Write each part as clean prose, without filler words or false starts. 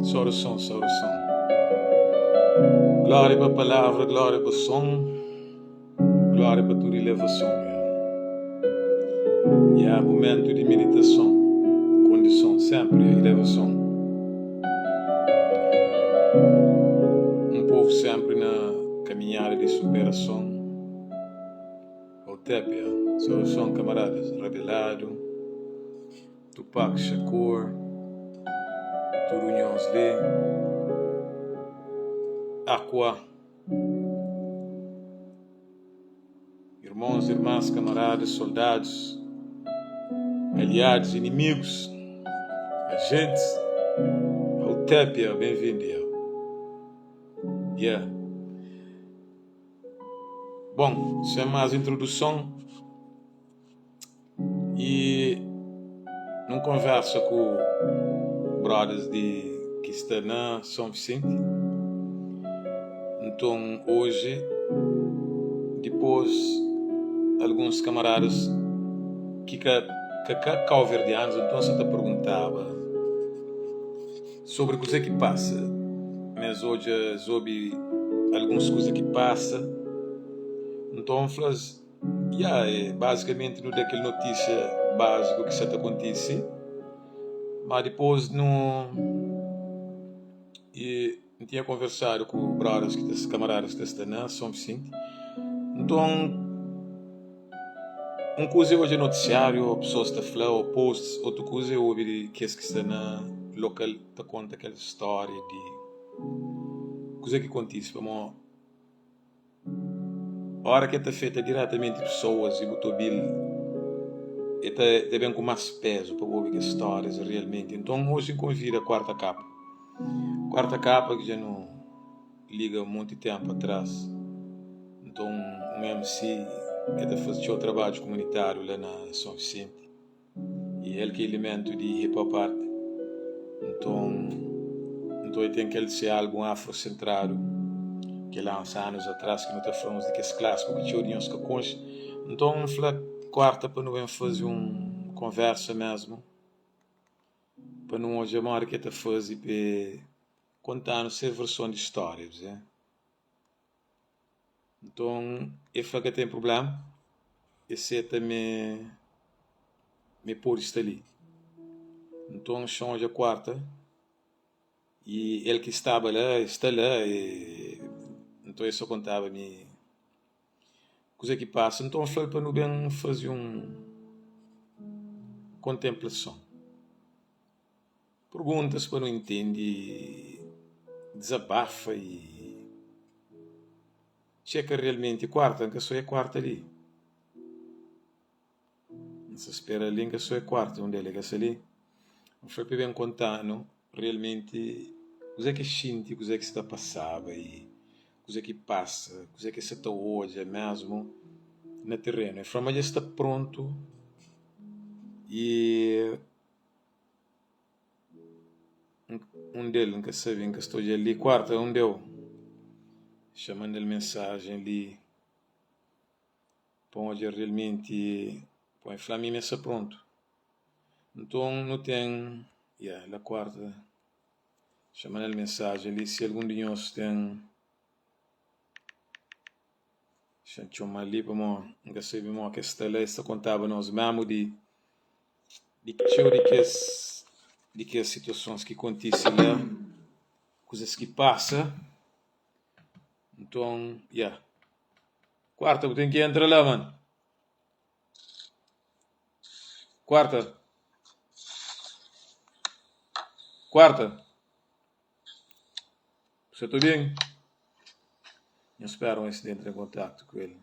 Saudação, saudação. Glória para a palavra, glória para o som, glória para a tua elevação. E há momento de meditação, condição sempre a elevação. Um povo sempre na caminhada de superação. Otépia, saudação camaradas, Rebelado, Tupac Shakur, Turunhões de Aqua. Irmãos, irmãs, camaradas, soldados, aliados, inimigos, agentes, Otépia, bem-vindo. Bom, sem mais introdução, e não conversa com brothers que está na São Vicente. Então hoje, depois alguns camaradas que calverdianos, então se te perguntava sobre coisa que passa, mas hoje é sobre algumas coisas que passa. Então flas, basicamente não daquela notícia básica que se te acontece, mas depois não tinha conversado com os brothers, os camaradas que estão na São Vicente. Então uma coisa hoje é noticiário, pessoas estão falando, posts, outra coisa é ouvir que está na local, te conta aquela história de coisa que acontece, como a hora que é feita diretamente pessoas e botou bil, é bem com mais peso para ouvir as histórias realmente. Então hoje convido a quarta capa que já não liga muito tempo atrás. Então um MC que faz o trabalho comunitário lá na São Vicente, e ele que é elemento de hip hop art. Então ele tem aquele ser álbum afrocentrado que lá há uns anos atrás, que não está falando de que esse clássico que tinha origens que conche. Então fala quarta para não fazer uma conversa mesmo, para não hoje a hora que está fazer para contar essa versão de histórias, Então eu falo que tem problema, esse também me pôr isto ali. Então chão hoje a quarta, e ele que estava lá, está lá, e então eu só contava-me coisa que passa. Então eu falei para não bem fazer uma contemplação. Perguntas para não entender, desabafa e checa realmente quarta, que só é quarta ali. Não se espera ali que só é quarta, onde ele é ali. Eu falei para bem contando realmente coisa que sente, coisa que está passando e coisa que passa, coisa que se está hoje mesmo no terreno. E Frama já está pronto e um deles que sabe que estou ali quarta, um deu chamando ele mensagem ali, pode realmente põe Flamengo está pronto. Então não tem a quarta chamando ele mensagem ali, se algum de nós tem chama ali para mo que sabe mo que está lá, está contava nós mesmo de que as situações que acontecem lá, coisas que passam. Então, quarta, eu tenho que entrar lá, mano. Quarta. Você está bem? Eu espero um incidente em contato com ele.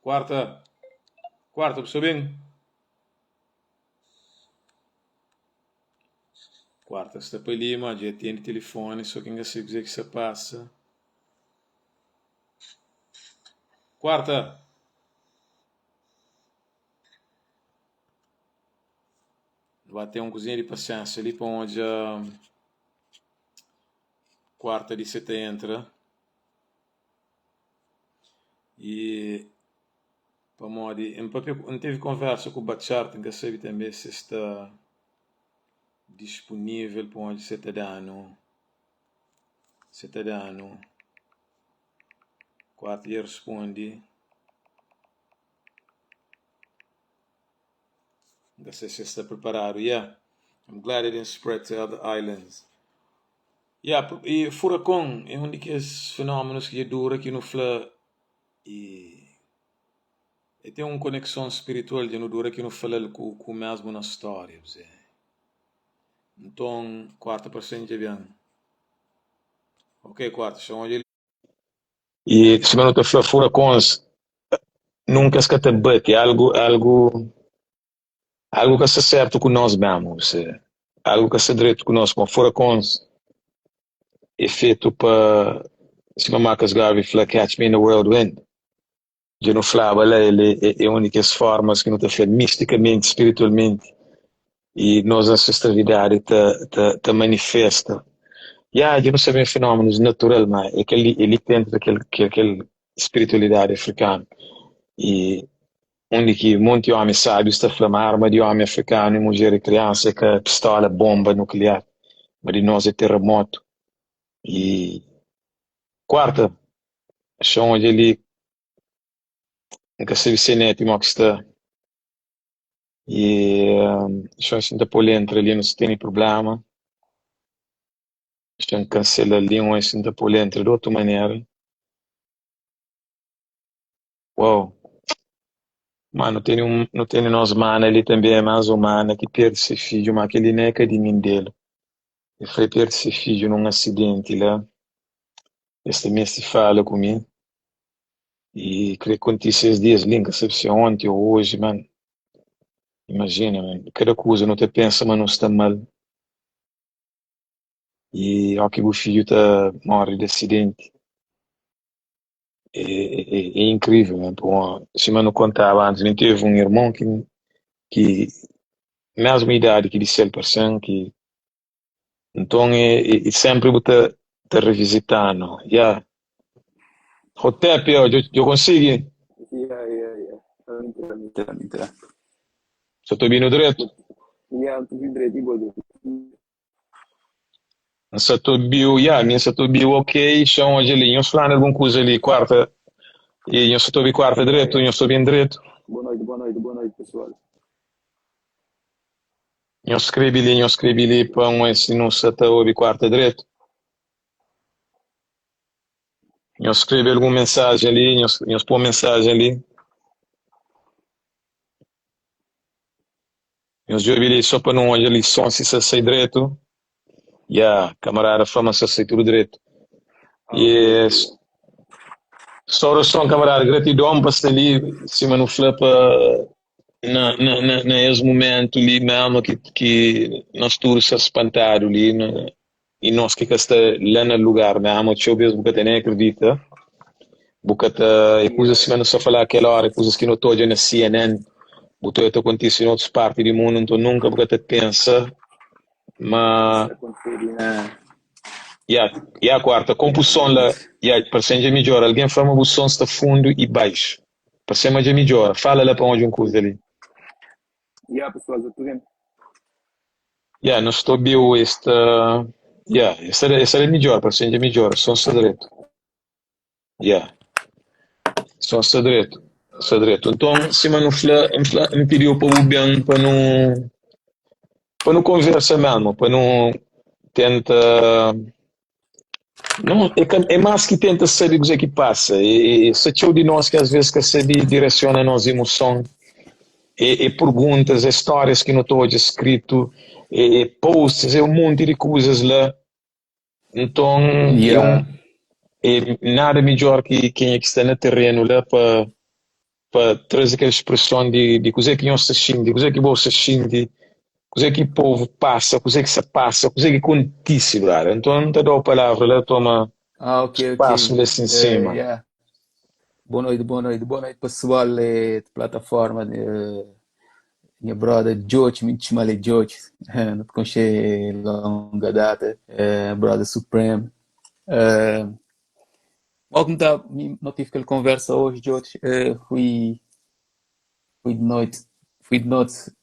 Quarta, você bem? Quarta, você está para ali, mas já tem telefone, só quem quer dizer que você passa. Quarta. Vai ter um cozinha de paciência ali para onde a quarta de você entra. E para onde não teve conversa com o Bachart, que sabe também se está disponível para onde você está dando. Você está dando. Quarto dia responde. Você está preparado. Yeah. I'm glad it didn't spread to other islands. Yeah, e furacão é um daqueles fenômenos que dura aqui no Fla e tem uma conexão espiritual de não dura aqui no Fla com mesmo na história. Então, quarta percente é bem. Ok, quarta, chama ele. E se não te furacões, nunca se te bate, algo que se certo com nós mesmos, algo que se direito com nós, com furacões, é feito para, se não Marcus Garvey fala, catch me in the whirlwind. Eu não falava lá, ele é uma das formas que não te faz misticamente, espiritualmente, e nossa ancestralidade te manifesta. Eu não sabia fenômenos naturais, mas é que ele tem aquela espiritualidade africana. E onde que muitos homens sábios estão falando arma de homem africano e mulher e criança que a pistola, bomba nuclear, mas de nós é terremoto. E quarta, chão onde ele nunca se viu cinético que está e chão assim da polenta ali não se tem problema, chão cancela ali um assim da polenta de outra maneira. Uau, mano, não tem nós mana ele também é mais humana que perde seu filho, mas aquele neca de mim dele. Ele foi perder seu filho num acidente lá. Este mês se fala comigo. E creio que aconteceu esses dias, linka, sabe se ontem ou hoje, mano. Imagina, mano. Cada coisa não te pensa, mas não está mal. E ó que o filho tá morre de acidente. É incrível, mano. Pô, se eu não contava antes, eu teve um irmão que mesma idade que disse ele, parceiro, que então sempre vou te revisitando. Yeah. Hotep, eu consigo. Yeah. I'm entrar. Só estou vindo direto. Yeah, tu vi direito, igual. Minha Satobi, ok, chão hoje ali, eu falando alguma coisa ali, quarta, e eu Satobi quarta direto, eu estou bem direto, Boa noite, pessoal. eu escrevi ali para um ensino Satobi quarta direto, eu escrevi alguma mensagem ali, eu pôr mensagem ali, eu escrevi ali só para não olhar ali, só se sai direto, e a camarada fama se sai tudo direto, e só o som, camarada, gratidão para estar ali, cima no flapa, nesse momento ali mesmo que nós todos se espantaram ali e nós que está lá no lugar mesmo, eu mesmo que nem acredita, porque e coisas assim, não só falar aquela hora, coisas que não estou na CNN, porque eu acontece em outras partes do mundo, então nunca porque te pensa, mas e a quarta, composição lá, para ser melhor, alguém fala uma som está fundo e baixo, para ser mais melhor, fala lá para onde um coisa ali. Pessoal, eu tô vendo. Não estou bio esta. Essa é melhor, para ser melhor, só está direito. Só está direito. Está direito. Então, se me pediu para o bem, para não conversar mesmo, para não tenta. Não, é mais que tenta saber o que é que passa. E se tinha de nós que às vezes que sabe direciona a nossa emoção, e perguntas, histórias que não estou escrito, e posts, um monte de coisas lá. Então, nada melhor que quem é que está no terreno lá para trazer aquela expressão de coisa que nós assistindo, de coisa que você assiste, coisa que o povo passa, coisa que se passa, coisa que acontece, cara. Então, não te dou a palavra lá, toma espaço lá assim em cima. Boa noite, pessoal. Plataforma, minha brother George, me chama de George, não te conheci longa data, brother Supreme. Algum tá, não tive aquela conversa hoje, George, fui de noite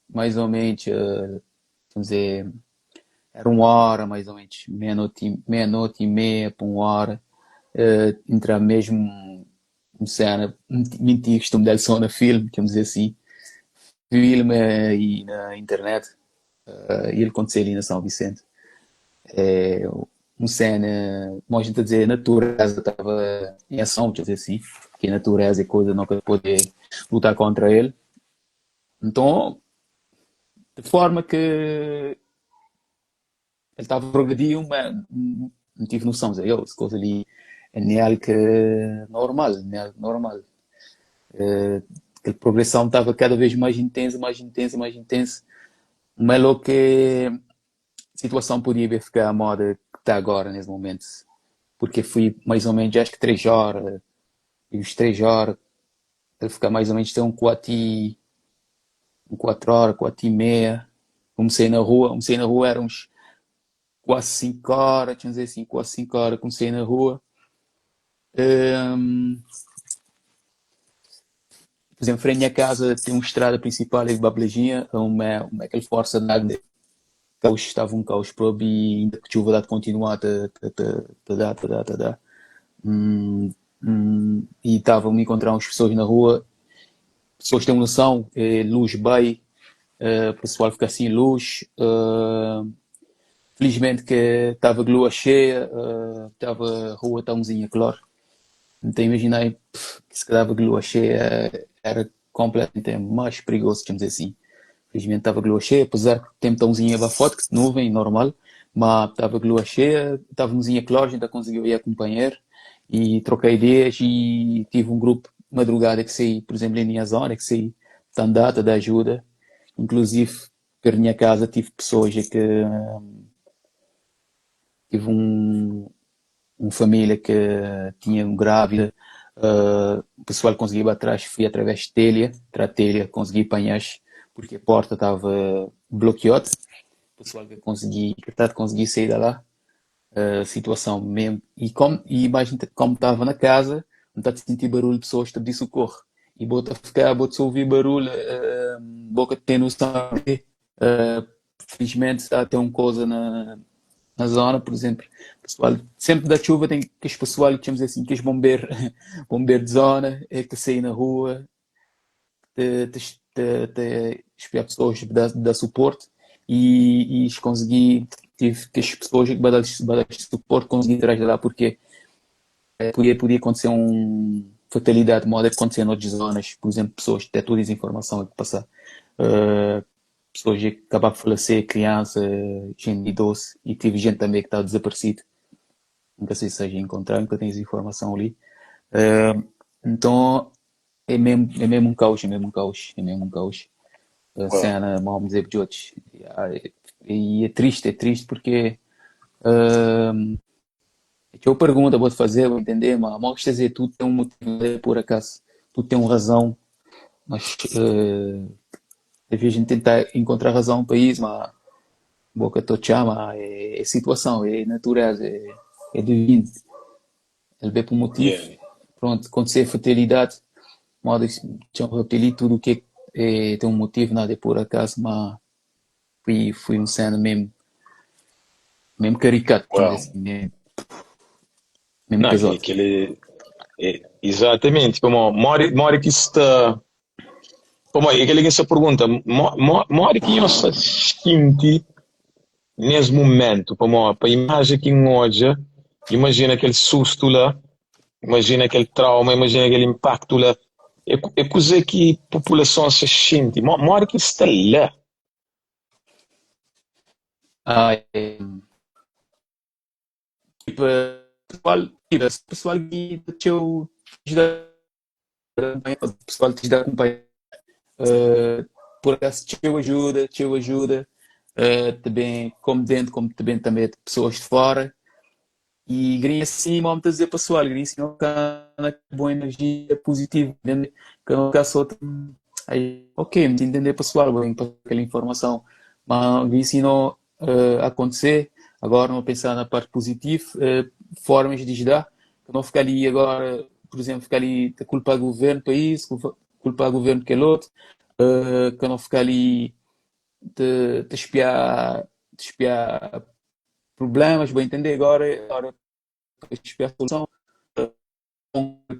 mais ou menos, vamos dizer, era 1 hora, mais ou menos, meia-noite e meia para 1 hora. Entrar mesmo uma cena, mentir, costume dar só na filme, vamos dizer assim, filme e na internet, e ele aconteceu ali na São Vicente. É, uma cena, como a gente a dizer, a natureza estava em ação, vamos dizer assim, que a natureza é coisa nunca poder lutar contra ele. Então, de forma que ele estava progredindo, mas não tive noção, dizer, eu, essa coisa ali é nele que normal, nele normal. A progressão estava cada vez mais intensa, mais intensa, mais intensa. Mas logo que a situação podia ver ficar a moda que está agora, nesse momento. Porque fui mais ou menos, acho que 3 horas, e os 3 horas, ele ficar mais ou menos tem um 4 horas, 4 e meia. Comecei na rua, eram uns quase 5 horas, tinha dizer assim, quase 5 horas, comecei na rua. Hum, por exemplo, frente à casa tem uma estrada principal em Babelejinha, uma aquele força de água. Caos, estava um caos probe e ainda que a chuva dá de continuar a dar. E estavam a me encontrar umas pessoas na rua, pessoas têm noção, luz bem, o pessoal fica sem luz. Felizmente que estava a lua cheia, estava a rua tãozinha, claro. Então imaginei que se calhar a lua cheia era completamente mais perigoso, vamos dizer assim. Felizmente estava a lua cheia, apesar que tem tãozinha abafado, que nuvem, normal, mas estava a lua cheia, estava luzinha clara, a gente conseguiu ir acompanhar e trocar ideias e tive um grupo madrugada que saí, por exemplo, em minha zona, que saí de andata, de ajuda. Inclusive, per minha casa tive pessoas que tive uma família que tinha um grávida, o pessoal conseguiu ir atrás, fui através de telha, consegui apanhar, porque a porta estava bloqueada, o pessoal que consegui sair de lá, a situação mesmo, e imagina como estava na casa, não está a sentir barulho de pessoas a pedir socorro, e bota a ouvir barulho, boca tem noção, felizmente está a ter uma coisa na zona, por exemplo, pessoal, sempre da chuva tem que os pessoal, que assim, que os bombeiros, bombeiro de zona, é que saem na rua, de espiar pessoas, dar suporte, e consegui, tive que as pessoas que dar suporte, consegui trazer de lá, porque podia acontecer uma fatalidade, modo que acontecer em outras zonas, por exemplo, pessoas que têm toda a informação que passar. Uh, Pessoas que acabaram de falecer, criança, gente idoso, e tive gente também que está desaparecido. Nunca sei se seja encontrar, nunca tenho essa informação ali. Então, é mesmo um caos, é mesmo um caos, é mesmo um caos. A Wow. cena, vamos dizer, de outros. E é triste porque uh, que eu pergunto, vou-te fazer, vou entender, mas mal que dizer, tudo tem um motivo, por acaso, tudo tem uma razão, mas às vezes a gente tenta encontrar razão no país, mas boca to chama, é situação, é natureza, é divino. Ele vê por motivo, Yeah. pronto, acontecer fatalidade, modo chama repeli tudo o que tem um motivo, nada é por acaso, mas fui um cena mesmo caricato, vamos Wow. dizer assim, mesmo Não, pesado. exatamente, como mora que está, como é aquele que se pergunta, mora que eu se sente nesse momento, como a imagem que hoje, imagina aquele susto lá, imagina aquele trauma, imagina aquele impacto lá, é coisa que a população se sente, mora que está lá. Ah, tipo, pessoal que deixou pessoal te dá acompanhar, por acaso te ajuda, também como dentro, como também de pessoas de fora, e grinha assim, vamos dizer pessoal, grinha assim, não na boa energia positiva, entende? Que não ficar só, aí, ok, me entender pessoal, bem, para aquela informação, mas grinha assim não acontecer, agora não pensar na parte positiva, formas de ajudar, que não ficar ali agora, por exemplo, ficar ali a culpar o governo, país, culpar o governo que é outro, que não ficar ali de espiar espiar problemas, vou entender agora espiar a solução,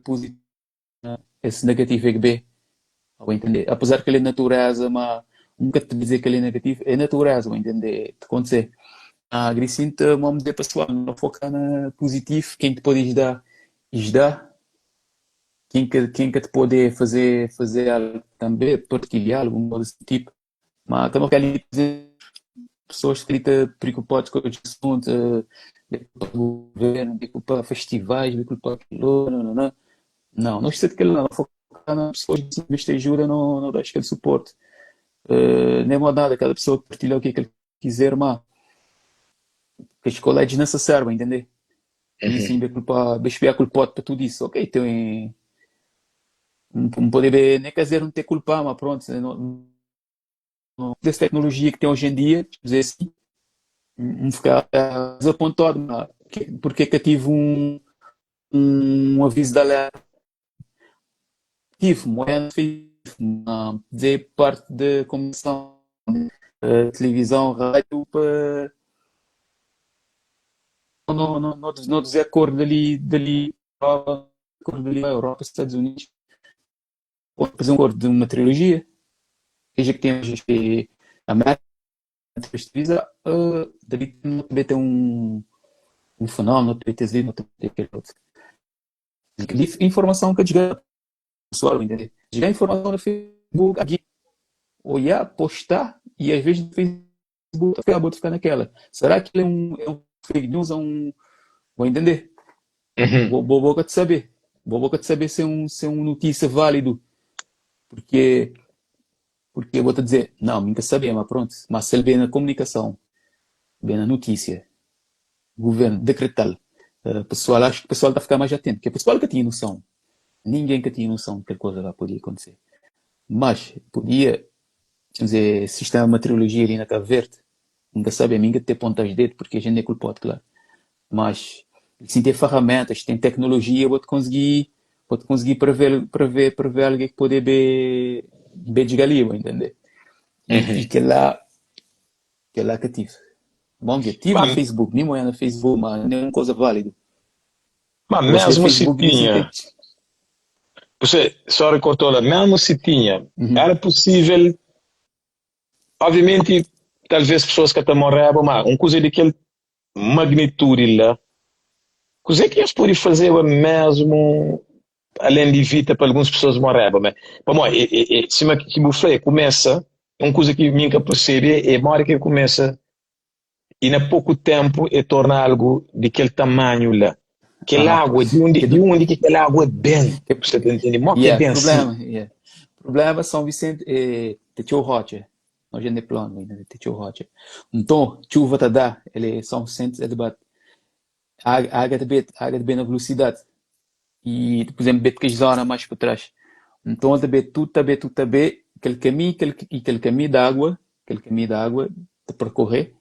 positivo, esse negativo é que B, vou entender. Apesar que ele é natureza, mas nunca te dizer que ele é negativo, é natureza, vou entender, te acontecer. A Gricinta, vamos dizer pessoal, não focar na positivo, quem te pode ajudar, quem que te pode fazer algo também, partilhar alguma coisa desse tipo. Mas também quero dizer pessoas que estão preocupadas com os assuntos, de culpa do governo, de culpa festivais, de culpa aquilo, não. Não, não precisa de aquilo, não. Focar nas pessoas que simplesmente ajudam, não dá aquele suporte. Nem é nada, cada pessoa que partilha o que é que ele quiser, mas que a escola é desnecessária, entender? E Uhum. sim, de culpa, espiar culpado para tudo isso. Ok, tem. Não pode ver, nem quer dizer não ter culpa, mas pronto, dessa tecnologia que tem hoje em dia, dizer assim, não ficar desapontado, mas porque que eu tive um aviso de alerta, tive, moendo, dizer parte da comissão, televisão, rádio, para não dizer acordo dali, acordo dali, Europa, Estados Unidos, ou fazer um acordo de uma trilogia, seja que temos a América, precisa, dali também tem um fenómeno, não tem ali, não tem aquele outro. Informação que eu digo, pessoal, entender? Diga informação no Facebook, aqui, olhar, postar, e às vezes no Facebook acabou de ficar naquela. Será que ele é um fake news? Vou entender. Uhum. Vou boca de saber. Vou boca de saber se é um notícia válido. Porque, porque eu vou te dizer, não, nunca sabia, mas pronto. Mas se ele vem na comunicação, vem na notícia, governo, decretal, pessoal, acho que o pessoal está a ficar mais atento. Porque o pessoal que tinha noção, ninguém que tinha noção de que a coisa lá podia acontecer. Mas podia, quer dizer, se está uma trilogia ali na Cabo Verde, nunca sabe a mim que ter pontas de dedo, porque a gente é culpado, claro. Mas, se tem ferramentas, tem tecnologia, vou-te conseguir prever algo que pode ver de galinha, entender? E Uhum. que lá que tive. Bom, que tive no Mas, Facebook, nem moeda no Facebook, mas nem uma coisa válida. mas Você vê mesmo se Facebook dizem que. tinha, você só recortou lá, mesmo se tinha, Uhum. era possível, obviamente, talvez pessoas que até morreram, mas uma coisa daquele magnitude lá, coisa que eles podem fazer mesmo, além de vida para algumas pessoas morreram, mas, vamos, se que você começa, uma coisa que nunca percebe, é uma hora que começa, e na pouco tempo, é torna algo daquele tamanho lá. Aquela Aham. água, Que de do, onde que aquela água é bem? que, Você tá entendendo? Mó que é yeah, bem assim. problema, yeah. Problema São Vicente de Tio Rocha. Nós não é plano ainda de Tio Rocha. Então, chuva tá dá, ele São Vicente, ele bate. A água de na velocidade. E, por exemplo, bet que zona mais para trás. Então, tudo bem, aquele caminho da água de percorrer,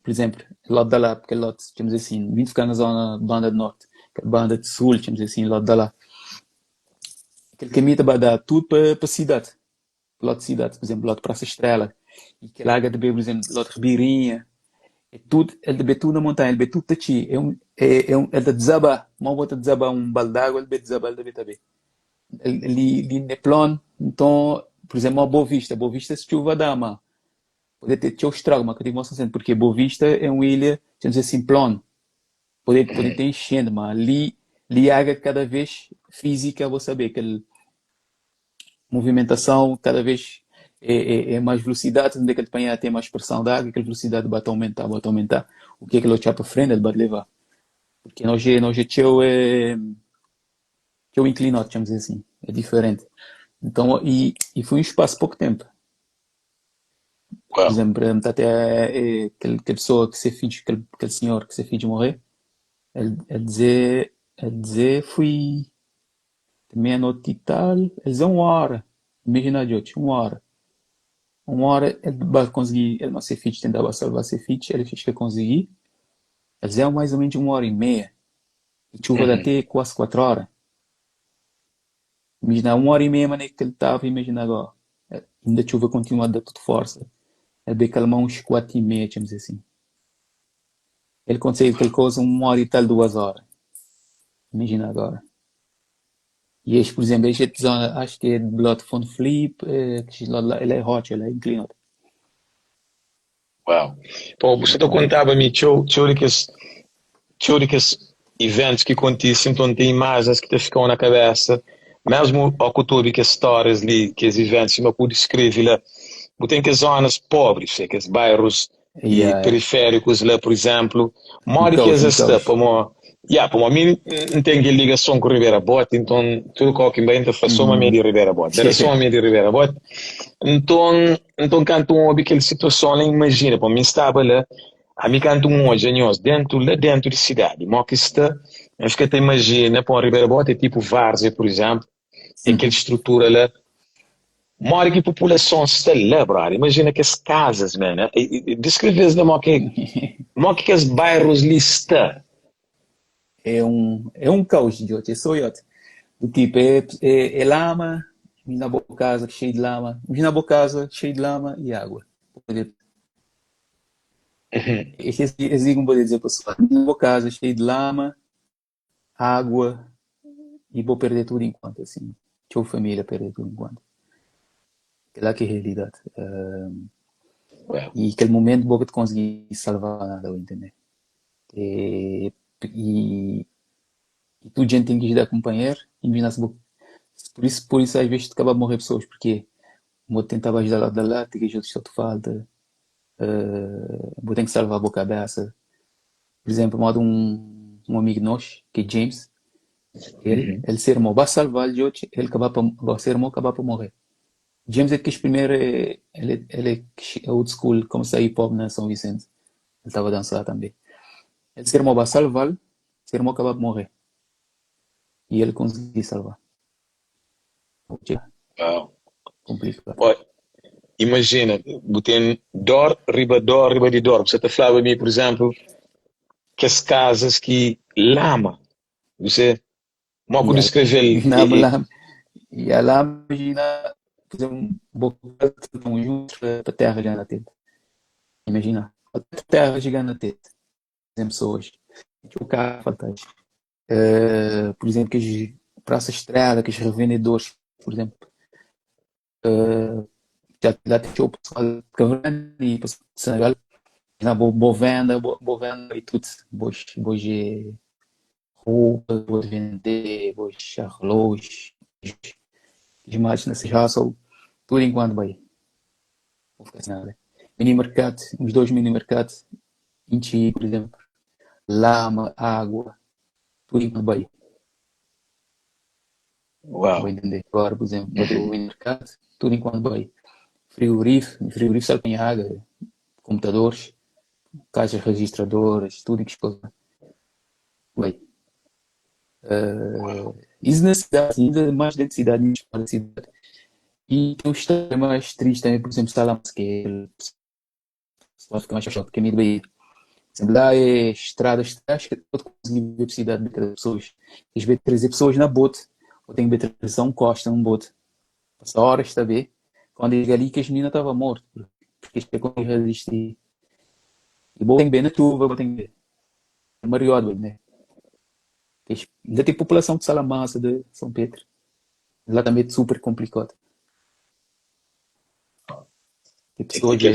por exemplo, lado da lá, aquele lado, temos assim, vindo ficar na zona banda de norte, aquela banda de sul, temos assim, lado da lá. Aquele caminho vai dar tudo para a cidade, lado de cidade, por exemplo, lado de Praça Estrela, e aquela água de por exemplo, lado de Ribeirinha, é tudo, ele vê tudo na montanha, ele vê tudo aqui, ele desaba, uma volta desabar um balde d'água, ele vê desabar, ele vê também. Ele é plano, então, por exemplo, uma Boa Vista se chuva dá, mas pode ter teu estrago, mas que eu digo sendo, porque Boa Vista é uma ilha, vamos dizer assim, plano, pode ter enchendo, mas ali a água cada vez física, vou saber, que movimentação cada vez é mais velocidade, onde é que ele tem mais pressão da água, aquela velocidade vai aumentar. O que é que ele vai para frente, ele vai levar. Porque nós é inclinado, vamos dizer assim, é diferente. Então, e foi um espaço pouco tempo. Por Uau. exemplo, até aquela pessoa que se finge, aquele senhor que se finge morrer, ele dizer, fui meia-noite e tal, ele dizer uma hora. Imagina, George, uma hora. Uma hora ele vai conseguir, ele não se finge, tentava salvar se finge, ele finge que conseguir. Ele dizer mais ou menos uma hora e meia. E chuva de Uhum. até quase 4 horas. Imagina, uma hora e meia, maneira que ele estava, imagina agora. Ainda a chuva continua a dar tudo força. ele vai calmar uns 4h30, vamos dizer assim. Ele consegue aquela coisa 1 hora e tal, 2 horas. Imagina agora. E este, por exemplo, este zona, acho que é de Blood von Flip, ele é hot, ele é inclinado. Uau. Pô, você tá contava-me, teóricos eventos que acontecem, então tem imagens que te ficam na cabeça, mesmo ao que que histórias ali, que os eventos, me pude escrever lá, tem que zonas pobres, que os bairros e Yeah, periféricos lá, por exemplo, um mora que caos, um existe, caos. para mim não tem ligação com Ribeira Bote, então tudo que bem faz só uma de Ribeira Bote, era só uma de Ribeira Bote, então quando um ouve aquela situação, imagina, para mim estava lá, a mim canto um hoje, lá dentro de cidade, mas que está, acho que até imagina, para Ribeira Bote, tipo Várzea, por exemplo, aquela estrutura lá, mora que a população está lá, brother. Imagina que as casas, mano. Descreves que os bairros ali estão. É um caos, Jota, é só Jota. Do tipo, é lama, na boa casa cheio de lama, na boa casa cheio de lama e água. Esse como poder dizer pessoal, na boa casa cheio de lama, água e vou perder tudo enquanto assim. Deixa a família perder tudo enquanto. Aquela que é a realidade. Well, E aquele momento vou te conseguir salvar nada, entender? E, e, e tu, gente, tem que ajudar a companheiro, imagina-se, por isso às vezes acaba a morrer pessoas, porque eu tentava ajudar lá da lá, tem que ajudar só te falta, vou ter que salvar a boa cabeça. Por exemplo, modo um amigo nosso, que é James, ele ser irmão, vai salvar ele, ele acabar para ser irmão, acabar para morrer. James é que os primeiro, ele é old school, como sair hip hop na São Vicente. Ele estava a dançar também. Ele ser irmão vai salvar, ser irmão acabar para morrer. E ele conseguiu salvar. wow. Complicado. Well, imagina, tem dor, riba de dor. Você está falando a mim, por exemplo, que as casas que lama, você, mal que E a descrever, lá, e a lá, imagina, fazer um bocado tão juntos para a terra gigante na teta. Imagina, a terra gigante na teta. Por exemplo, pessoas. O carro fantástico. Por exemplo, que as praça estrada, que os revendedores, por exemplo, já deixou o pessoal de Caverna e pessoal de Senegal na boa venda e tudo. Boas roupa, boas vender, boas relógios, as máquinas, essas hustle, tudo enquanto vai. Vou ficar sem nada. Mini mercado, uns 2 mini mercados, enchi, por exemplo, lama, água, tudo enquanto vai. Vou wow. entender. Agora, por exemplo, vou ter o mini mercado, tudo enquanto vai. Frigorífico só tem água, computadores, caixas registradoras, tudo que explode. Vai. Isso na cidade, ainda mais dentro de cidade, da cidade. E tem um estado mais triste também, por exemplo, Salamanca, que é ele vai ficar mais chato, porque é meio do Bahia. Por exemplo, lá é estradas, acho que pode conseguir ver a cidade de cada pessoas. Tens de trazer pessoas na bote, ou tem que trazer um costa num bote. Passa horas, está a ver? Quando eu cheguei ali, que as meninas estavam mortas, porque isto é como resistir. E bom, tem que ver na chuva, tem que ver. É mariado, né? Ainda tem população de Salamanca, de São Pedro. Lá também é super complicado. Tem E pessoas. que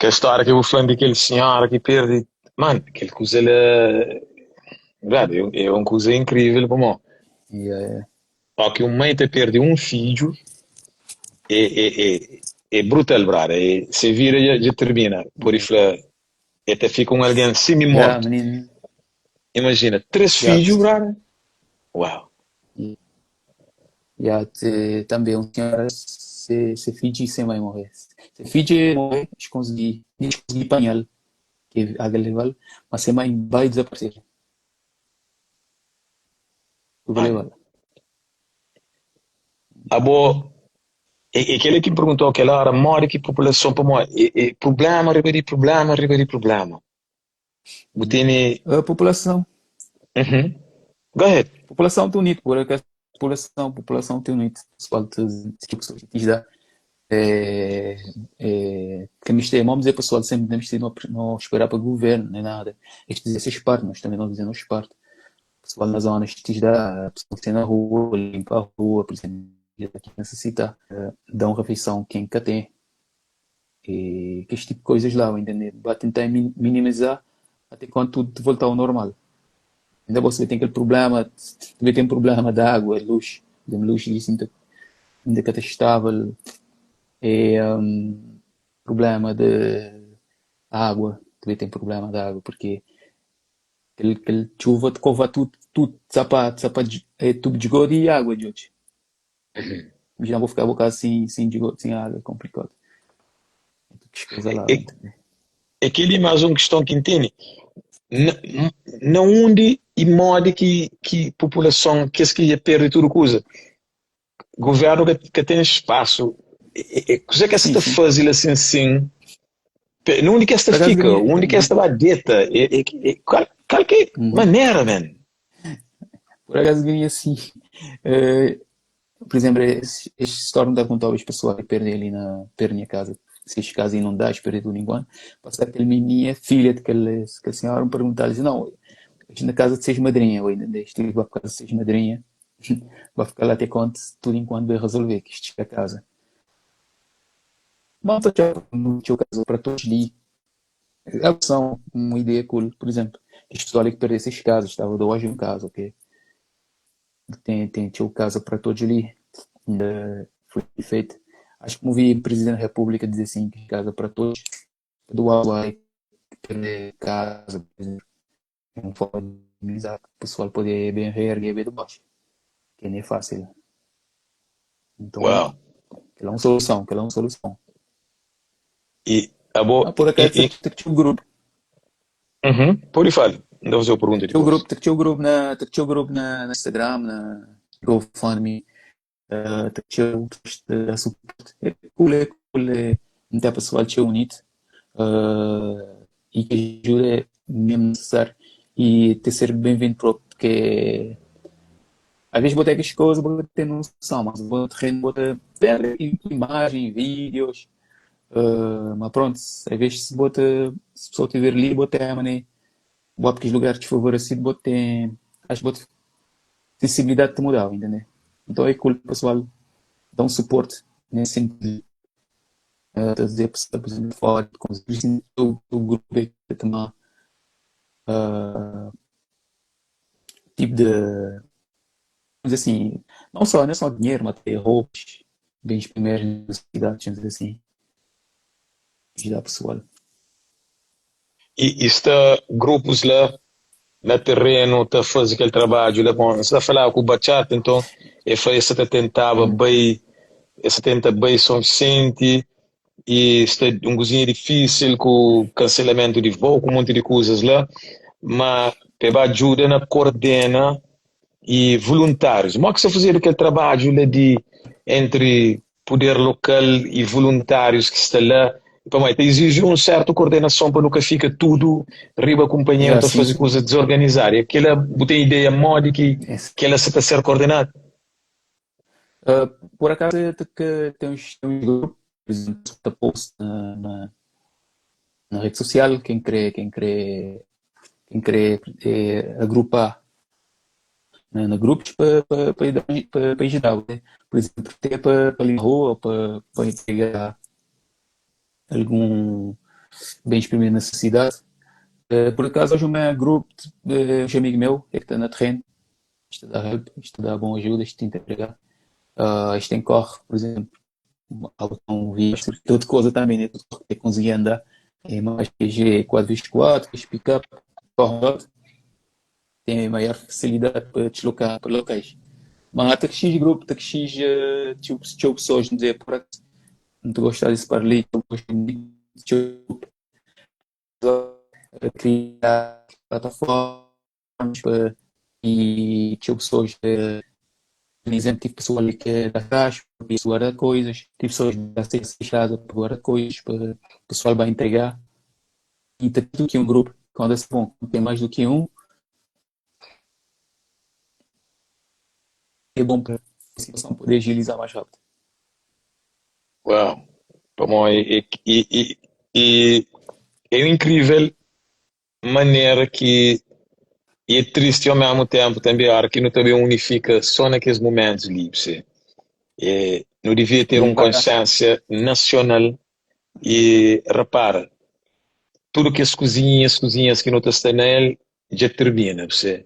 a história que eu vou falando daquele senhor que perde, mano, aquele coisa, verdade, é uma coisa incrível, como É, só que uma mãe te perde um filho é brutal, brother. Se vira e termina. Por isso, até fica um alguém semi-morto. menino. Imagina, 3 filhos, brother. Uau. Também um senhor se finge sem vai morrer. Se finge morrer, consegui apanhá-lo, que é legal, mas sem mãe vai desaparecer. Tu vai Mano, levar. abo, aquele que perguntou aquela hora, mora que população para morrer. Problema, riba de problema. Botini. A população, Uhum. Go ahead. população te unite, por a população te unite. Pessoal, te tipo, É, que me esteja, vamos dizer pessoal, sempre temos de não esperar para o governo, nem nada. Este dizer essas partes, mas também não dizemos parte. Pessoal nas zonas que dá, pessoal que tem na rua, limpa a rua, por exemplo, aqui necessita dar uma refeição quem cá tem. E que este tipo de coisas lá, entender? Vai tentar minimizar até quando tudo voltar ao normal. Ainda você tem aquele problema, também tem um problema da água, luz, de luz, isso ainda que está estável. E problema de água, também tem problema de água, porque aquele chuva te cova tudo, é tubo de esgoto e água, gente. Já vou ficar um bocado sem esgoto, sem água, é complicado. Que coisa lá, É, entendeu? é que ele é mais uma questão que entende. Na onde e modo que população que se quer perder tudo coisa. Governo que tem espaço. Coisa que essa Sim, está sim. fazendo assim. Onde que esta Por acaso fica? ganhei. Onde que esta badeta? Qualquer Uhum. maneira, man. Por acaso ganhei assim. eh, por exemplo, este storm da conta talvez pessoal que perdem ali perto da minha casa. Se as casas inundadas, perder tudo enquanto. Passar aquele menino, filha daquele senhor, me perguntar, diz, não, isto na casa de seis madrinha, ou ainda deste vai para casa de seis madrinha, vai ficar lá até quando, tudo enquanto vai resolver, que isto é a casa. Mas já no teu caso, para todos ali, é a opção, uma ideia cool, por exemplo, este pessoal que perdeu essas casas, estava de hoje um caso, ok? Tem teu casa para todos ali, ainda foi feito. Acho que me vi o Presidente da República dizer assim, que casa para todos, do Hawaii, perder casa, por exemplo, não pode minimizar, o pessoal poder bem reerguer bem de baixo, que nem é fácil. Então, Uau. aquela é uma solução, aquela é uma solução. E a boa. Ah, por acaso, tem que ter um grupo. Uhum. Pode falar. Ainda vou fazer a Tem pergunta que ter um depois. grupo, tem que ter um grupo na Instagram, na GoFundMe, tem que ter um post de suporte. É cool, muita pessoa te unir e que ajuda mesmo necessário e ter ser bem-vindo próprio, porque às vezes botar as coisas, botar noção, mas botar terreno, botar imagem, vídeos, mas pronto, às vezes se bota, se a pessoa estiver ali, bota, mané, bota aqueles lugares desfavorecidos, bota, acho que bota sensibilidade de mudar, entendeu? Então é cool, pessoal, dá um suporte nesse sentido. Dizer, por exemplo, fora, com o grupo que também, tipo de, mas assim, não é só dinheiro, mas até roupas, bens primeiros necessidades, digamos assim, ajudar o pessoal. E está grupos lá no terreno, está a fazer aquele trabalho. Lá, bom, você está a falar com o Bachata, então, e foi essa tentava Uhum. bem, essa tenta bem suficiente. E está um cozinho difícil com o cancelamento de voo, com um monte de coisas lá, mas pela ajuda na coordena e voluntários. Como é que você fazer aquele trabalho lá de entre poder local e voluntários que está lá? Para mim, exige uma certa coordenação para nunca fica tudo riba acompanhando Yeah, a sim, fazer sim. coisas desorganizadas. E aquela tem ideia moda Yes. que ela está a ser coordenada. Por acaso tem uns grupos, por exemplo, da post na rede social, quem crê agrupar na grupos para ajudar, né? Por exemplo, até para ir na rua, para entregar algum bem de primeira necessidade. Por acaso, hoje o meu grupo, um amigo meu, é que está na terreno, isto dá help, isto dá boa ajuda, isto tenta entregar. Isto tem corre, por exemplo, um visto, outra coisa também, né? Tudo que conseguir andar. É mais PG 4x4, pick-up, corre, tem maior facilidade para deslocar para locais. Mas até que X grupo, até que X tipo pessoas, não dizer, por acaso, não te gostar desse parley, eu gosto de tipo, criar plataformas e tipo pessoas, por exemplo, tipo pessoa ali que é da caixa, para guardar coisas, tipo pessoas da cesta para guardar coisas, para o pessoal vai entregar. E tem do que um grupo, quando é bom, tem mais do que um, é bom para a situação poder agilizar mais rápido. Uau. Como e é incrível maneira que e é triste ao mesmo tempo também, a hora que não também unifica só naqueles momentos livres. Não devia ter uma Yeah. consciência nacional e, repara, tudo que as cozinhas que não está nele, já termina, você.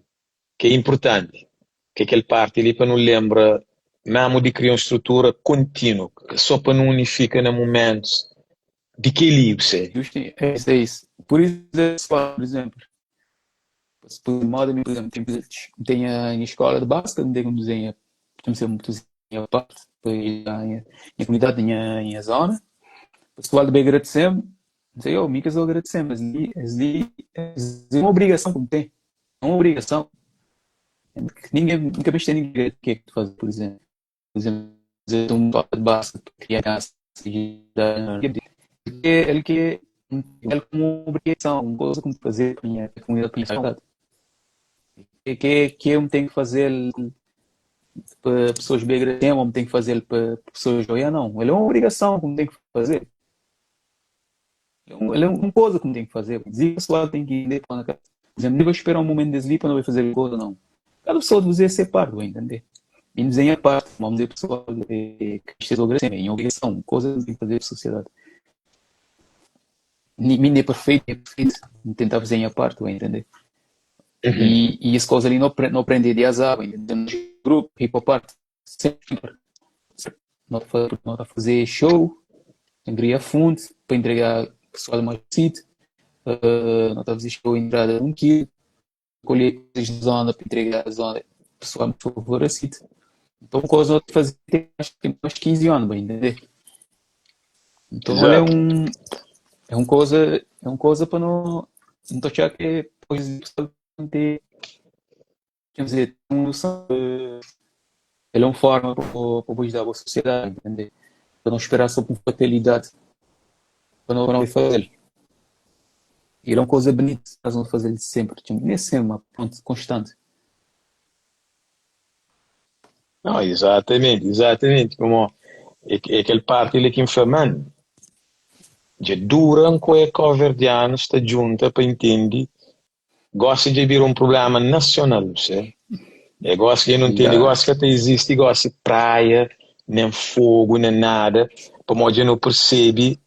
Que é importante, que aquele parte ali para não lembra, mesmo de criar uma estrutura contínua, que só para não unifica nos momentos de que livre, você. Justo, é isso. Por isso, por exemplo, se por moda, por exemplo, tem a escola de basquete, onde eu desenho, temos sempre desenho a parte, depois a minha comunidade, a minha zona. O pessoal de agradecemos, não sei eu, Micas eu agradecemos, mas é uma obrigação que me tem, é uma obrigação. Ninguém, nunca mais tem ninguém que é que tu faz, por exemplo, dizer um toque de basquete para criança, ele que ele como uma obrigação, uma coisa como fazer para a minha comunidade, para a minha cidade. Que eu tenho que fazer para pessoas bem agradecem, ou me tenho que fazer para pessoas joias, não. Ele é uma obrigação que me tem que fazer. Ele é uma coisa que me tem que fazer. Dizer pessoal tem que ir para casa. Por exemplo, não vou esperar um momento desse para não vai fazer coisa, não. Cada pessoa deve ser parte, vai entender? E desenhar parte, vamos dizer pessoal que esteja agradecendo, é obrigação, coisa que tem que fazer para a sociedade. Ninguém é perfeito, tentar fazer a parte, vai entender? Uhum. E as coisas ali não aprender de azar, no grupo, hip hop art, sempre. Não está a fazer show, angria fundo, para entregar o pessoal mais sítio, não está a fazer show, entrada de um quilo, colher coisas de zona para entregar a zona, pessoal mais favorecido. Então, coisa que fazer tem mais 15 anos, bem entender? Então, ele Exato. é uma coisa para não achar que depois o pessoal não ter, quer dizer, não sabe. Ele é uma forma para ajudar a sociedade, entender? Para não esperar só por fatalidade, para não fazer. Ele é uma coisa bonita, nós vamos fazer sempre, nem sempre, mas pronto, constante. Não, exatamente, exatamente. Como é aquele parte ele que inflamando. Já dura com a coverdiano está junta para entender. Gosta de vir um problema nacional, você. É, gosta que não entende, Yeah. gosta que até existe, gosta de praia, nem fogo, nem nada. Para onde não percebe,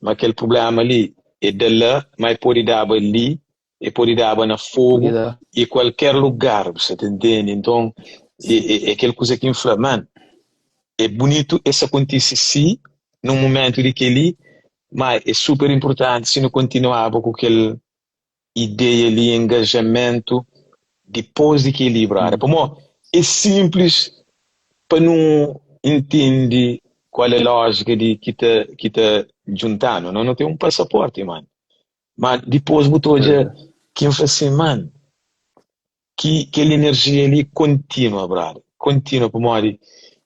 mas aquele problema ali é de lá, mas pode dar ali, e pode dar na Podia fogo, dar. e qualquer lugar, você tá entende? Então, é aquela coisa que inflama. É bonito isso acontecer sim, num momento de que ali, mas é super importante se não continuava com aquela ideia ali, engajamento, depois de equilibrar. Para mim, é simples para não entender qual é a lógica de que tá juntando. Não tem um passaporte, mano. Mas depois botou já que eu falei assim, mano, que aquela energia ali contínua, brother. Contínua, para mim,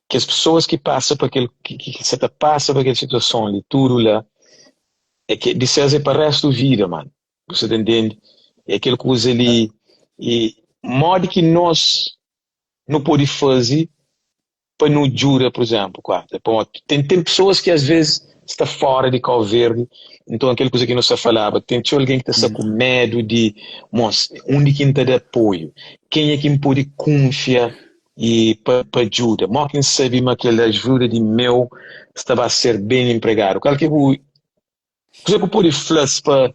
que as pessoas que passam por aquele, que você passa por aquela situação ali, tudo lá, é que de ser para o resto da vida, mano. Você entende? É aquela coisa ali, e modo que nós não podemos fazer para não jura, por exemplo, quarta. Tem pessoas que às vezes está fora de Cabo Verde, então aquela coisa que nós falava, tem alguém que está com medo de, mas onde quem está de apoio, quem é que pode confiar e para ajuda, mas quem sabe que aquela ajuda de meu estava a ser bem empregado, qual que coisa que pode fazer para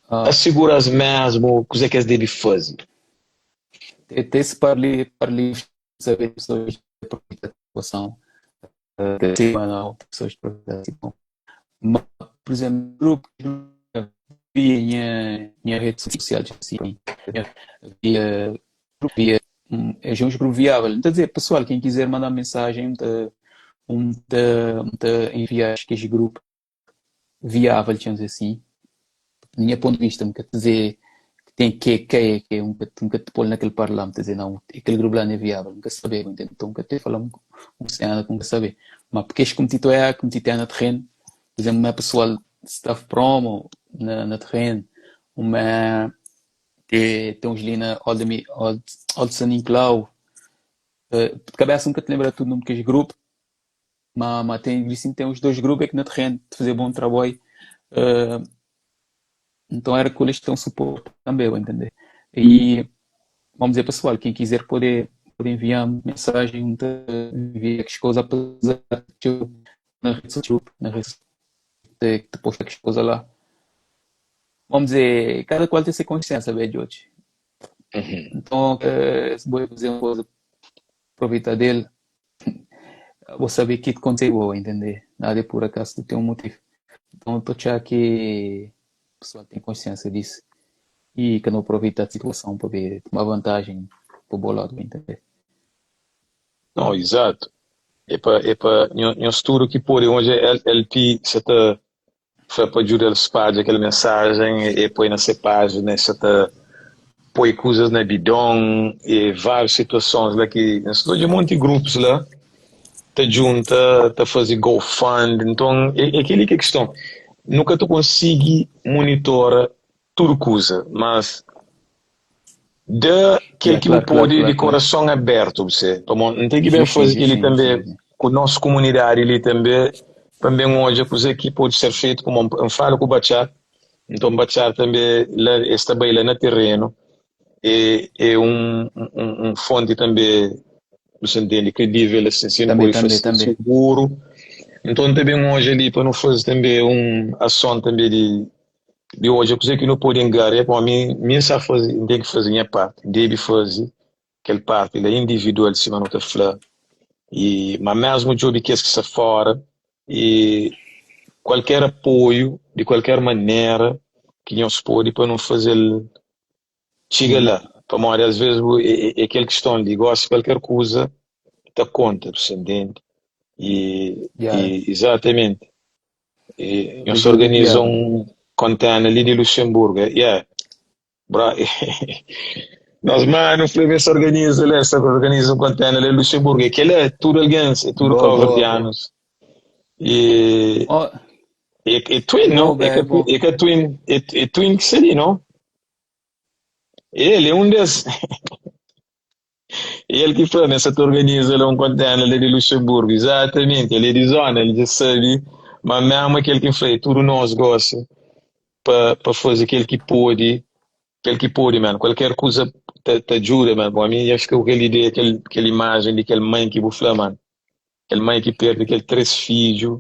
Ah, assegurar mesmo coisa que eles devem fazer. até se para ali saber pessoas de participação, não, pessoas de participação. Mas, por exemplo, grupos via minha rede social, assim, via, via é um grupo viável. Então, dizer, pessoal, quem quiser mandar mensagem, enviar que este grupo viável, digamos assim, do meu ponto de vista, me quer dizer que tem que é nunca te pôr naquele parlamento, dizer, não, aquele grupo lá não é viável, nunca saber, entende? Então, nunca te falar cena, nunca saber. Mas porque este como te é na terreno, por exemplo, uma pessoal staff promo na terreno, uma tem uns ali na Old San Inclau, de cabeça nunca te lembra tudo num daqueles grupos, Mas tem os dois grupos é que na terreno de fazer bom trabalho. Eh, então era que eles têm um suporte também, vai entender? E vamos dizer, pessoal, quem quiser pode enviar mensagem, enviar as coisas apesar de na rede social, na rede social, que posta as coisas lá. Vamos dizer, cada qual tem sua consciência, velho, George. Uhum. Então, se vou fazer uma coisa, aproveitar dele, vou saber que te aconteceu, entender? Nada é por acaso, tu tem um motivo. Então, estou achando que o pessoal tem consciência disso e que não aproveita a situação para ver, tomar vantagem para o bolado, entender? Não, exato. Epa, num estudo que por onde LP se tá foi para ajudar os pais aquela mensagem e põe nessa página, se tá põe coisas na bidão e várias situações lá que nós de um monte de grupos lá tá junta, tá fazer GoFund, então é aquele que é questão. Nunca tu consegue monitorar tudo coisa, mas de aquele Yeah, que me claro, claro, pode de claro, claro. coração aberto, você. Não tem que bem Justinho, fazer aquele justinho, também justinho. com a nossa comunidade ali também hoje, coisa que pode ser feito como um falo com o Bachar, então Bachar também lá, está bem lá no terreno, é um fonte também, você entende, credível, assim, se não Também, pode também, fazer também. seguro, então também hoje ali para não fazer também ação também de hoje, eu sei que não pode enganar, para mim, minha só fazer, tem que fazer minha parte, deve fazer aquela parte ele é individual se não está falar e mas mesmo o job que está fora e qualquer apoio de qualquer maneira que nós pode para não fazer chega Uhum. lá para morrer às vezes é aquela questão de gosto qualquer coisa está conta você entende Yeah. exatamente e De nós ajuda organizamos viável. um container ali de Luxemburgo yeah. Bra nós, mano, Flamengo se organiza, né? Se organiza um container em Luxemburgo. Aquele é tudo aliança, é tudo Boa, boa, boa. coverdianos. E Oh, é twin, não? bom, bem, bom. É twin que seria, não? Ele é um desses. Ele que foi, né? Se tu organiza um container ali de Luxemburgo, exatamente. Ele é de zona, ele já sabe. Mas mesmo aquele que foi, tudo nós gosta para fazer aquele que pode, mano. Qualquer coisa te ajuda, mano. Bom, a mim, acho que aquela ideia, aquela imagem de aquela mãe que bufla, mano. Aquela mãe que perde aquele três filhos.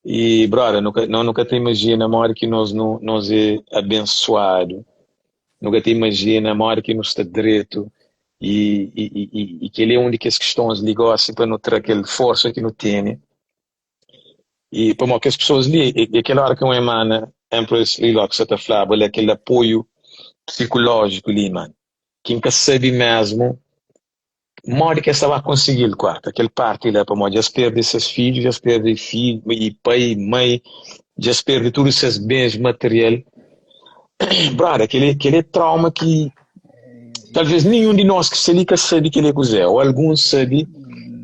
E, brother, nunca te imagina a hora que nós é abençoado. Nunca te imagina a hora que nós está direito. E que ele é onde que as questões ligam assim para não ter aquela força que não tem. E, para que as pessoas ali, e aquela hora que uma emana, Empress Lila, que você está falando, é aquele apoio psicológico ali, mano. Quem que sabe mesmo mora que estava a conseguir o quarto, aquele parte lá para já se perde seus filhos, já se perde filho e pai, mãe, já se perde todos esses bens material. Brother, aquele trauma que talvez nenhum de nós que se liga sabe que ele é, ou alguns sabe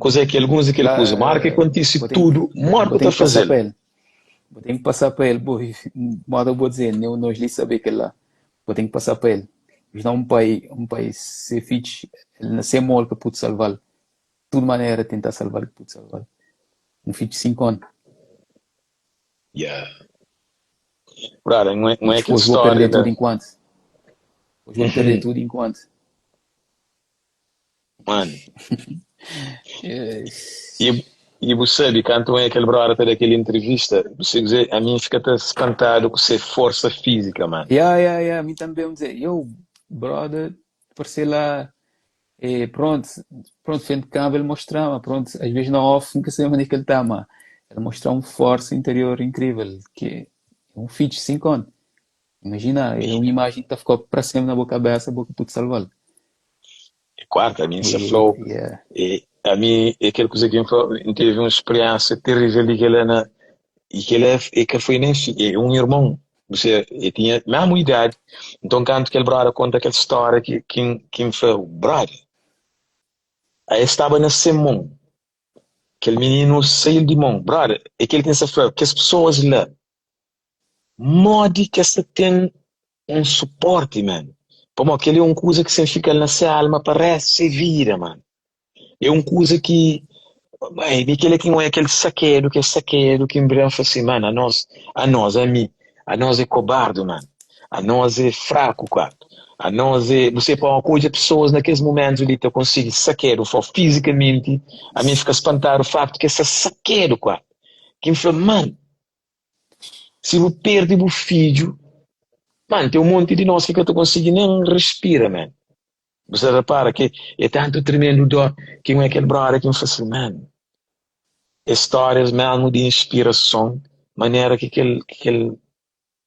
coisa é que alguns daquele coisa, mas que acontece Vou ter, tudo, morre vou para ter que passar fazer. para ele. Vou ter que passar para ele, boy. Modo eu vou dizer, nós lhe saber que lá. Vou ter que passar para ele. Mas não um pai ser fit, ele nascer mole que pode salvar. De toda maneira tentar salvar que pode salvar. Um fit 5 anos. Yeah. Brother, não E é aquela depois vou história perder tudo da. enquanto. Depois vou perder tudo enquanto. Mano, É, e você sabe, quando é aquele brother daquela entrevista, você dizer, a mim fica até espantado com ser força física, mano. a mim também vamos dizer, eu, brother, parecer lá, pronto, frente de câmera ele mostrava, pronto, às vezes na off nunca sei onde é que ele está, mas ele mostrava uma força interior incrível, que é um feat 5 anos. Imagina, é uma imagem que ficou para sempre na boca aberta, a boca pode salvá-lo. E quarta, a mim se E, falou, yeah. e a mim, é aquela coisa que me falou, teve uma experiência terrível de que ele na, e que ele é que foi nem é um irmão, você ele tinha a mesma idade, então quando aquele brother conta aquela história que me falou, brother, aí estava na Semon, aquele menino saiu de mão, brother, é que ele tem essa falou, que as pessoas lá, mode que essa tem um suporte, mano. Como aquele é uma coisa que você fica na sua alma, parece se vira, mano. É uma coisa que Bem, aquele que não é aquele saqueiro que em breve fala assim, mano, a mim, a nós é cobarde, mano. A nós é fraco, cara. A nós é, você pode acolher pessoas naqueles momentos ali, tu consegue saqueiro, for fisicamente, a mim fica espantar o facto que esse saqueiro, cara. Que me fala, mano, se eu perder o filho, mano, tem um monte de nós que eu não consigo nem respirar, mano. Você repara que é tanto tremendo dor que não é aquele brother que me fala assim, mano, histórias mesmo de inspiração, maneira que aquele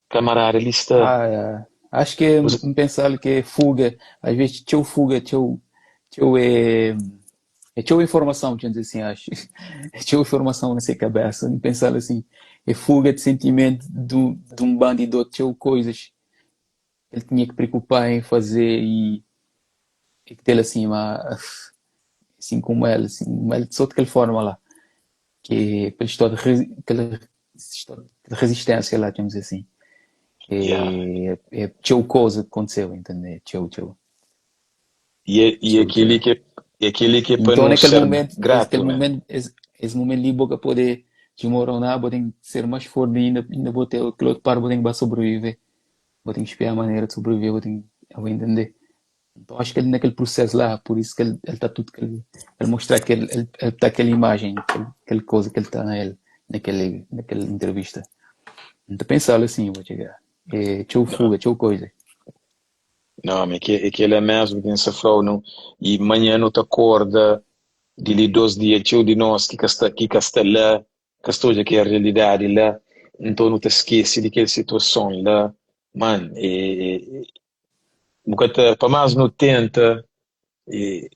camarada ali está. Acho que é Você- pensar que é fuga, às vezes teu fuga, teu é teu informação, quer dizer assim, acho. É teu informação nessa cabeça, em pensar assim, é fuga de sentimento de um bandido, teu coisas ele tinha que preocupar em fazer e que ter assim, assim como ele, só de aquela forma lá, que é pela história aquela história de resistência lá, digamos assim. yeah. É teu coisa que aconteceu, entender? E Teu. aquele que é para Então, não naquele ser momento, grato, man. esse momento ali, boca poder desmoronar, podem ser mais forte ainda vou ter aquele outro par, podem sobreviver, podem esperar a maneira de sobreviver, podem, eu vou entender. Então, acho que ele naquele processo lá, por isso que ele está tudo, que ele mostrar que ele tá aquela imagem, aquela coisa que ele está naquela entrevista. Então, pensar assim, vou chegar. É, teu Não, fuga, teu coisa. não, mas aquele é mesmo que se falou, não. E manhã não te acorda, de ali 2 dias, tio de nós que está lá, que estou aqui a realidade lá, então não te esquece de aquela situação lá, mano, para mais não tenta, e,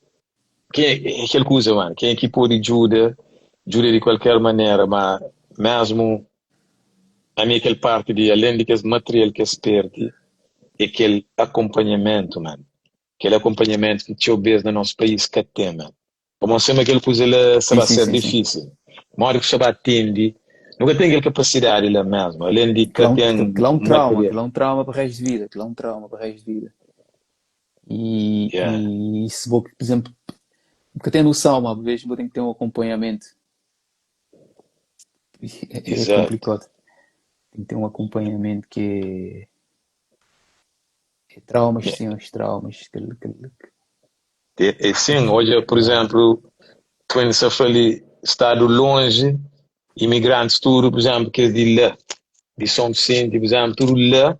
quem é aquela coisa, mano, quem é que pode ajuda de qualquer maneira, mas mesmo a mim aquela parte de, além de que esse material que se perde, é aquele acompanhamento, mano, aquele acompanhamento que tinha vez no nosso país que tem, mano. Como sempre aquele coisa ele Sim, será sim, ser sim, sim. difícil. Uma hora que você atende, nunca tem aquela capacidade lá mesmo, além de que tem Aquilo material. é um trauma para o resto de vida, aquilo é um trauma para o resto de vida. Yeah, E se vou, por exemplo, porque eu tenho noção, uma vez vou ter que ter um acompanhamento. É exato. complicado. Tem que ter um acompanhamento que é traumas, sim, os traumas. E sim, hoje, por exemplo, quando você fala estado longe, imigrantes, tudo, por exemplo, que é de lá, de São Vicente, por exemplo, tudo lá,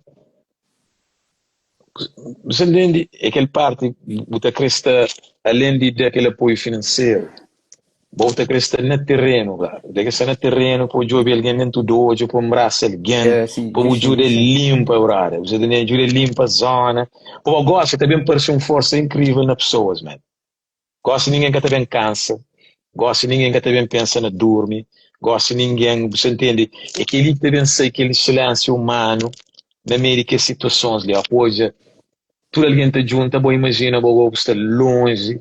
você entende? Aquela parte, você acredita, além de daquele apoio financeiro, você acredita no terreno, cara. Deve ser no terreno, para o alguém dentro do hoje, para um braço alguém, É, sim, para o existem, ajuda existem. limpa, brother. Você tem ajuda limpa a zona. Pô, gosta também parece uma força incrível nas pessoas, man. Gosta de ninguém que também cansa. Gosta de ninguém que também pensa na dorme. Gosta de ninguém, você entende? Aquele que também sei, aquele silêncio humano, na meio de situações ali, hoje, tudo alguém está junto, boa, imagina, boa, você está longe,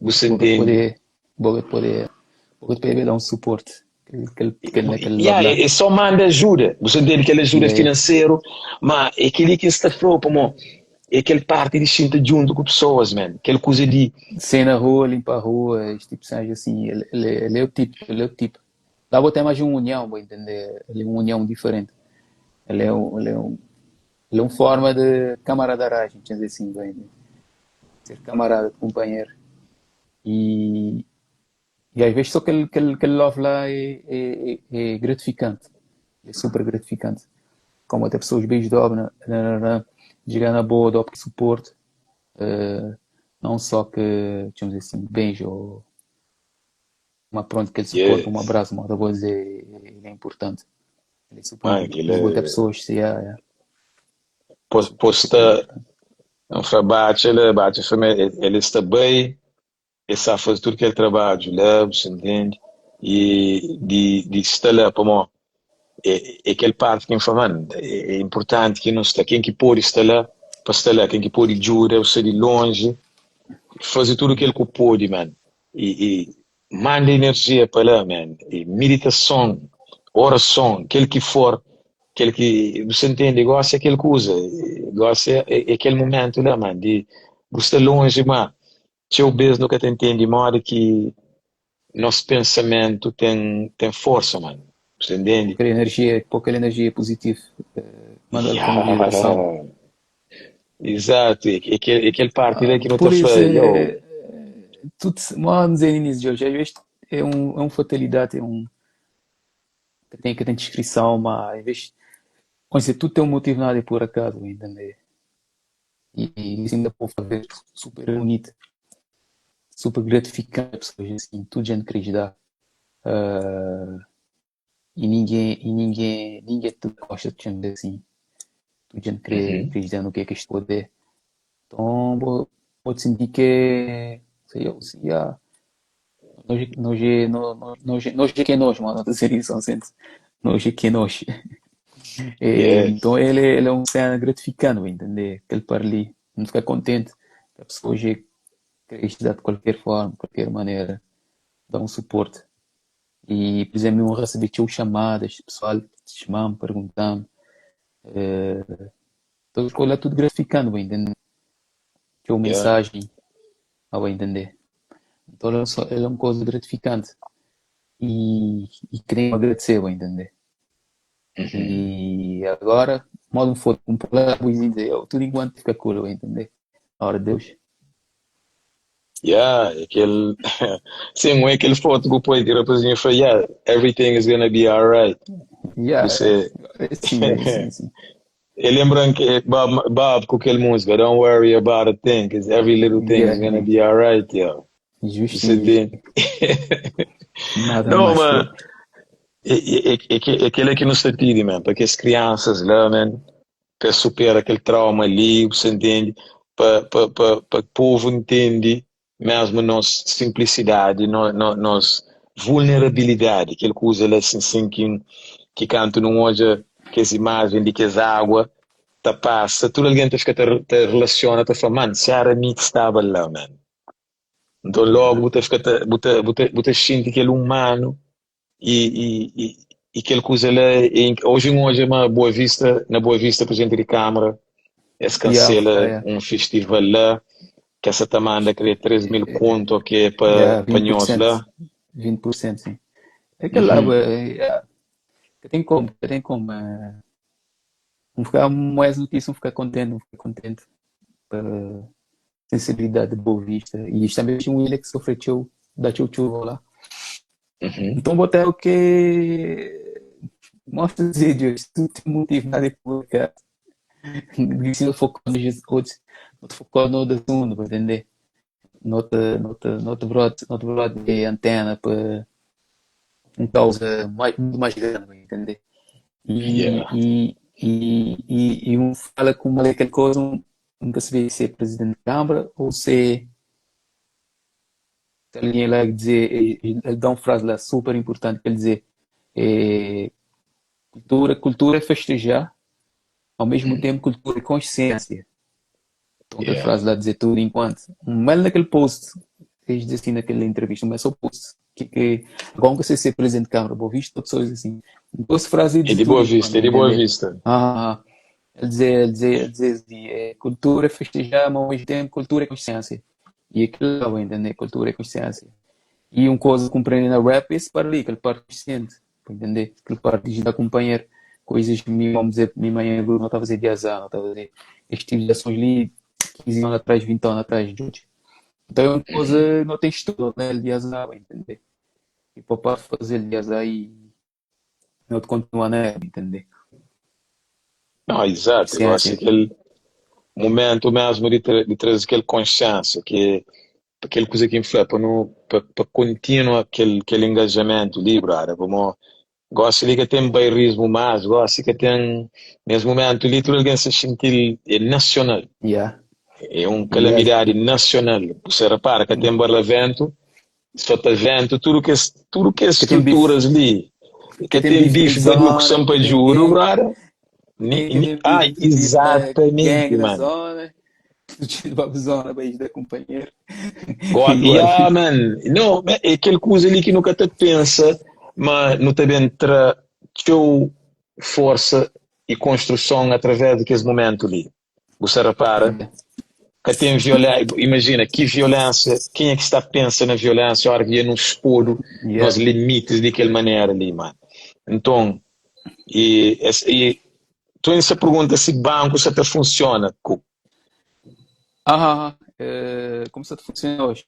você Vou entende? poder, vou poder dar um suporte. Naquele lado Yeah, lá. é só manda ajuda. Você entende que ele ajuda Yeah, yeah. financeiro, mas é aquele que está falando, pô, é aquele parte de estar junto com pessoas, man. Aquela coisa de. Sair na rua, limpar a rua, este tipo de coisa assim. Ele é o tipo, ele é o tipo. Lá vou ter mais uma união, vou entender. Ele é uma união diferente. Ele é uma forma de camaradagem, quer dizer assim, bem, de ser camarada, companheiro. E, e às vezes só aquele love lá é gratificante. É super gratificante. Como até pessoas beijos de obra, chegar na boa, dá suporte. eh, não só que, digamos assim, beijo ou pronto, aquele suporte, um Yes. abraço, uma voz é importante. Ele é super Man, importante. aquilo Mas até é. pessoas, é super Posta. importante. Não foi bate, ele está bem, ele sabe fazer tudo que ele trabalha, lá, você entende? E de estar lá, como. É aquele parte que me fala, mano, é importante que não está, quem que pode estar lá, para estar lá, quem que pode ajudar, você de longe, fazer tudo aquilo que pode, mano. E manda energia para lá, man. E meditação, oração, aquele que for, aquele que, você entende, gosta aquele coisa, gosta aquele momento lá, man, de você longe, mas seu beijo nunca te entende, de modo que nosso pensamento tem força, mano. Você entende? Pouca energia positiva. Manda para uma vibração. Yeah. Exato, aquele partido aqui não está Por isso, falando, yo, tudo, vamos dizer início de hoje, às vezes é um fatalidade, que tem descrição, mas às vezes, quando dizer, tudo tem um motivo, nada é por acaso, entender? E isso ainda pode fazer super bonito, super gratificante, pessoas assim, tudo gente queres dar. Ah, e ninguém te gosta de gente assim, tudo gente uhum, queres dar no que é este poder. Então, pode sentir que, sei eu, se há. Nós é que é nós, mano, a dizer isso, sente? Nós é que é nós. yes, Então ele é um cena gratificante, entender? Que ele para ali, não fica contente, que a pessoa já quer estudar de qualquer forma, de qualquer maneira, dá um suporte. E, por exemplo, eu recebi chamadas, pessoal te chamando, perguntando, então escolha tudo gratificante, entender? Que yeah, mensagem, vai entender? Então ele é uma coisa gratificante e queria agradecer, vai entender? uhum. E agora, modo um foto, um problema, dizer, eu, tudo enquanto fica cool, vai entender? A hora de Deus. Yeah, aquele, sim, é aquele foto que o poeta tira para e fala, yeah, everything is gonna be alright. Yeah, Você, sim, sim. eu lembro que Bob com aquele música, don't worry about a thing, 'cause every little thing is Yeah, gonna yeah. be alright, yeah. Você Justinho, tem. justinho. Nada Não, mais mas próprio. aquele aqui no sentido, man, para que as crianças lá, man, para superar aquele trauma ali, você entende? Para que o povo entende mesmo nossa simplicidade, nossa vulnerabilidade, aquele que usa lá assim que canto não hoje, que as imagens de que as água tá passa, tudo alguém te relaciona, te fala, mano, se era mim que estava lá, mano. Então logo Yeah, você sente aquele humano e aquele coisa lá, hoje é uma Boa Vista, na Boa Vista, presidente de Câmara, esse yeah, cancela yeah, um festival lá, que essa tamanda queria 3.000 conto que é yeah, para nós 20%. lá. 20%, sim. É aquele lá, Uhum. yeah, que tem como, não ficar mais do que isso, não ficar contente, não ficar contente. Uh, sensibilidade de Boa Vista. E isto também é um ilha que sofreu da chuva lá. Uhum. Então, botar o que mostra os vídeos, tu tem motivo nada de publicar. Se eu focar nos outros, não te focar no outro assunto, para entender? Não te de antena para uma causa muito mais grande, para entender? E, Yeah. e, e um fala com uma daquela coisa, nunca se vê se é presidente da Câmara ou se alguém lá dizer, ele dá uma frase lá super importante, que ele dizer, é, cultura é festejar, ao mesmo Uhum. tempo cultura é consciência. Então aquela Yeah. frase lá dizer tudo enquanto. Mas naquele post, eles dizem assim naquela entrevista, mas só post, que como você ser presidente de Câmara, Boa Vista, pessoas assim. Então essa frase É diz de tudo Boa enquanto, Vista, é vai de Boa entender? Vista. Ele dizer assim, cultura é festejar, mas ao mesmo tempo cultura é consciência. E aquilo lá, vai entender? Cultura é consciência. E uma coisa que compreende na rap é esse para ali, aquele parte consciente, para entender? Aquele parte de acompanhar coisas que, vamos dizer, minha mãe não estava a fazer de azar, não estava a fazer este tipo de ações ali 15 anos atrás, 20 anos atrás, gente. Então é uma Uhum. coisa, não tem estudo, né, de azar, vai entender? E para fazer de azar e não te continuar, né, entender? Não, exato, eu gosto Consciência. daquele momento mesmo de trazer aquele consciência, que aquele coisa que influi para continuar aquele engajamento livre, cara, como gosto de que tem bairrismo mais, gosto que tem nesse momento ali tudo alguém se sentir nacional, Yeah. é uma Yeah. calamidade nacional. Você repara que tem barra vento, só está vento, tudo que é Que tem bife, estruturas ali, que que tem tem bife da bife bariúco, zona, sampa juro, brother. que tem bife da Exatamente, gangue da mano. zona, de babuzona, beijo da companheira. Igual. Yeah, man. Não, é aquele coisa ali que nunca te pensa, mas não te entra teu força e construção através daquele momento ali. Você repara, que tem violência, imagina, que violência, quem é que está a pensar na violência a hora que ia nos expor nos Yeah. limites daquela maneira ali, mano. Então, e tu essa pergunta se banco se até funciona, Como está a funcionar hoje?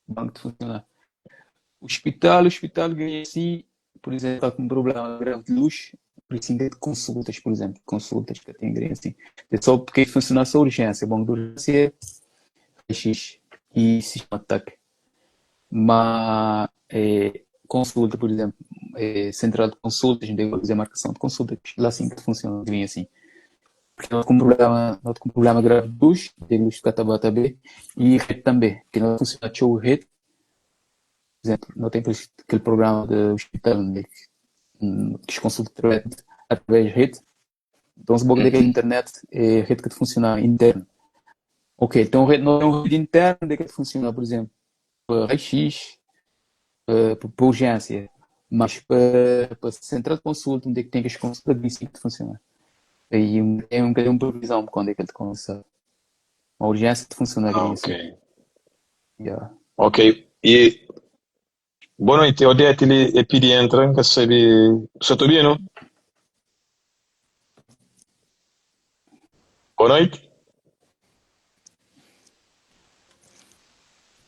O banco de funcionar. O hospital ganha assim, por exemplo, está com um problema grave de luz, precisa de consultas, por exemplo, consultas que tem ganha assim. É só porque funciona só a urgência, banco de urgência, X e sistema de ataque. Mas consulta, por exemplo, central de consultas, não deve fazer marcação de consulta, lá assim que funciona, ganha assim. Porque nós com um problema grave de luz que está também, e rede também, que não funciona só o rede, por exemplo, não tem aquele programa do hospital, né, que se consulta através de rede, então se boca daquela internet, é rede que funciona interna. Ok, então rede, não tem uma rede interna de que funciona, por exemplo, para raio-x, para urgência, mas para central de consulta, onde é que tem que as consultas, assim que funciona. Aí é um bocadinho de previsão de quando é que ele começa. Uma urgência de funcionar Ok. assim. Yeah. Ok. E boa noite, Odete, ele pedi entra, que sabe. Você tá bem, Boa noite.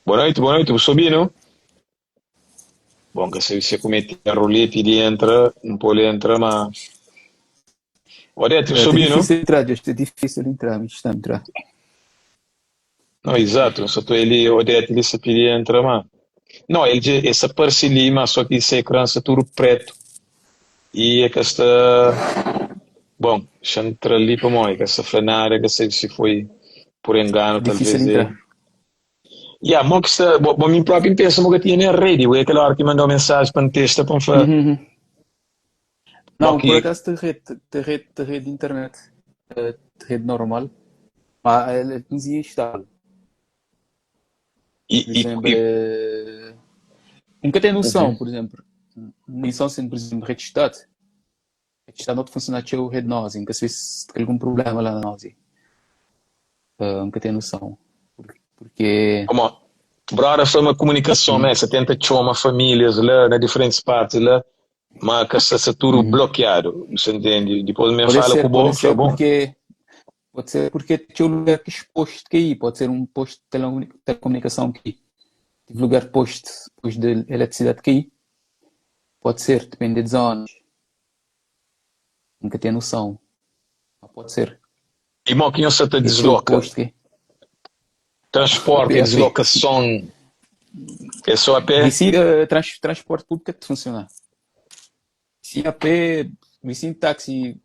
Boa noite, você bem, não? Bom, que se você comete a roleta e entra, não pode entrar, mas. Odete, É você bem, não? é difícil entrar, mas está a entrar. Não, exato, só tô ele, Odete, ele se pedi entra, mas. Não, ele essa parte ali, mas só que isso é criança tudo preto. E é que esta. Bom, deixa eu entrar ali para mim, que essa frenária, que se foi por engano, Difícil talvez é. entrar. Yeah, mo que está, bom, mim próprio pensa mo que tinha na rede, é aquela hora que mandou mensagem para testa para falar, Uhum. mo Não, por que acaso tem rede de internet. De rede normal. Ah, ela dizia estável. e, Por e, exemplo, e nunca tem uhum. noção, por exemplo. Nem só sendo, por exemplo, rede de Estado. Rede de Estado não funciona com rede nós, nunca se tem algum problema lá na nós. Nunca tem noção. Porque. Como brora foi uma comunicação, né? Uhum. 70 choma famílias lá, na diferentes partes lá, mas que está tudo Uhum. bloqueado, você entende? Depois me Pode fala com ser, o pode bom, foi ser bom. porque Pode ser porque tinha um lugar que exposto que aí, pode ser um posto de telecomunicação que aí. Tive lugar posto de eletricidade que aí, pode ser, depende de zonas, nunca tenho noção, mas pode ser. E mo que você te E tinha o desloca, posto que a transporte pé, e a pé. deslocação, é só a pé? Vici, transporte público que funciona. Se a pé, vici táxi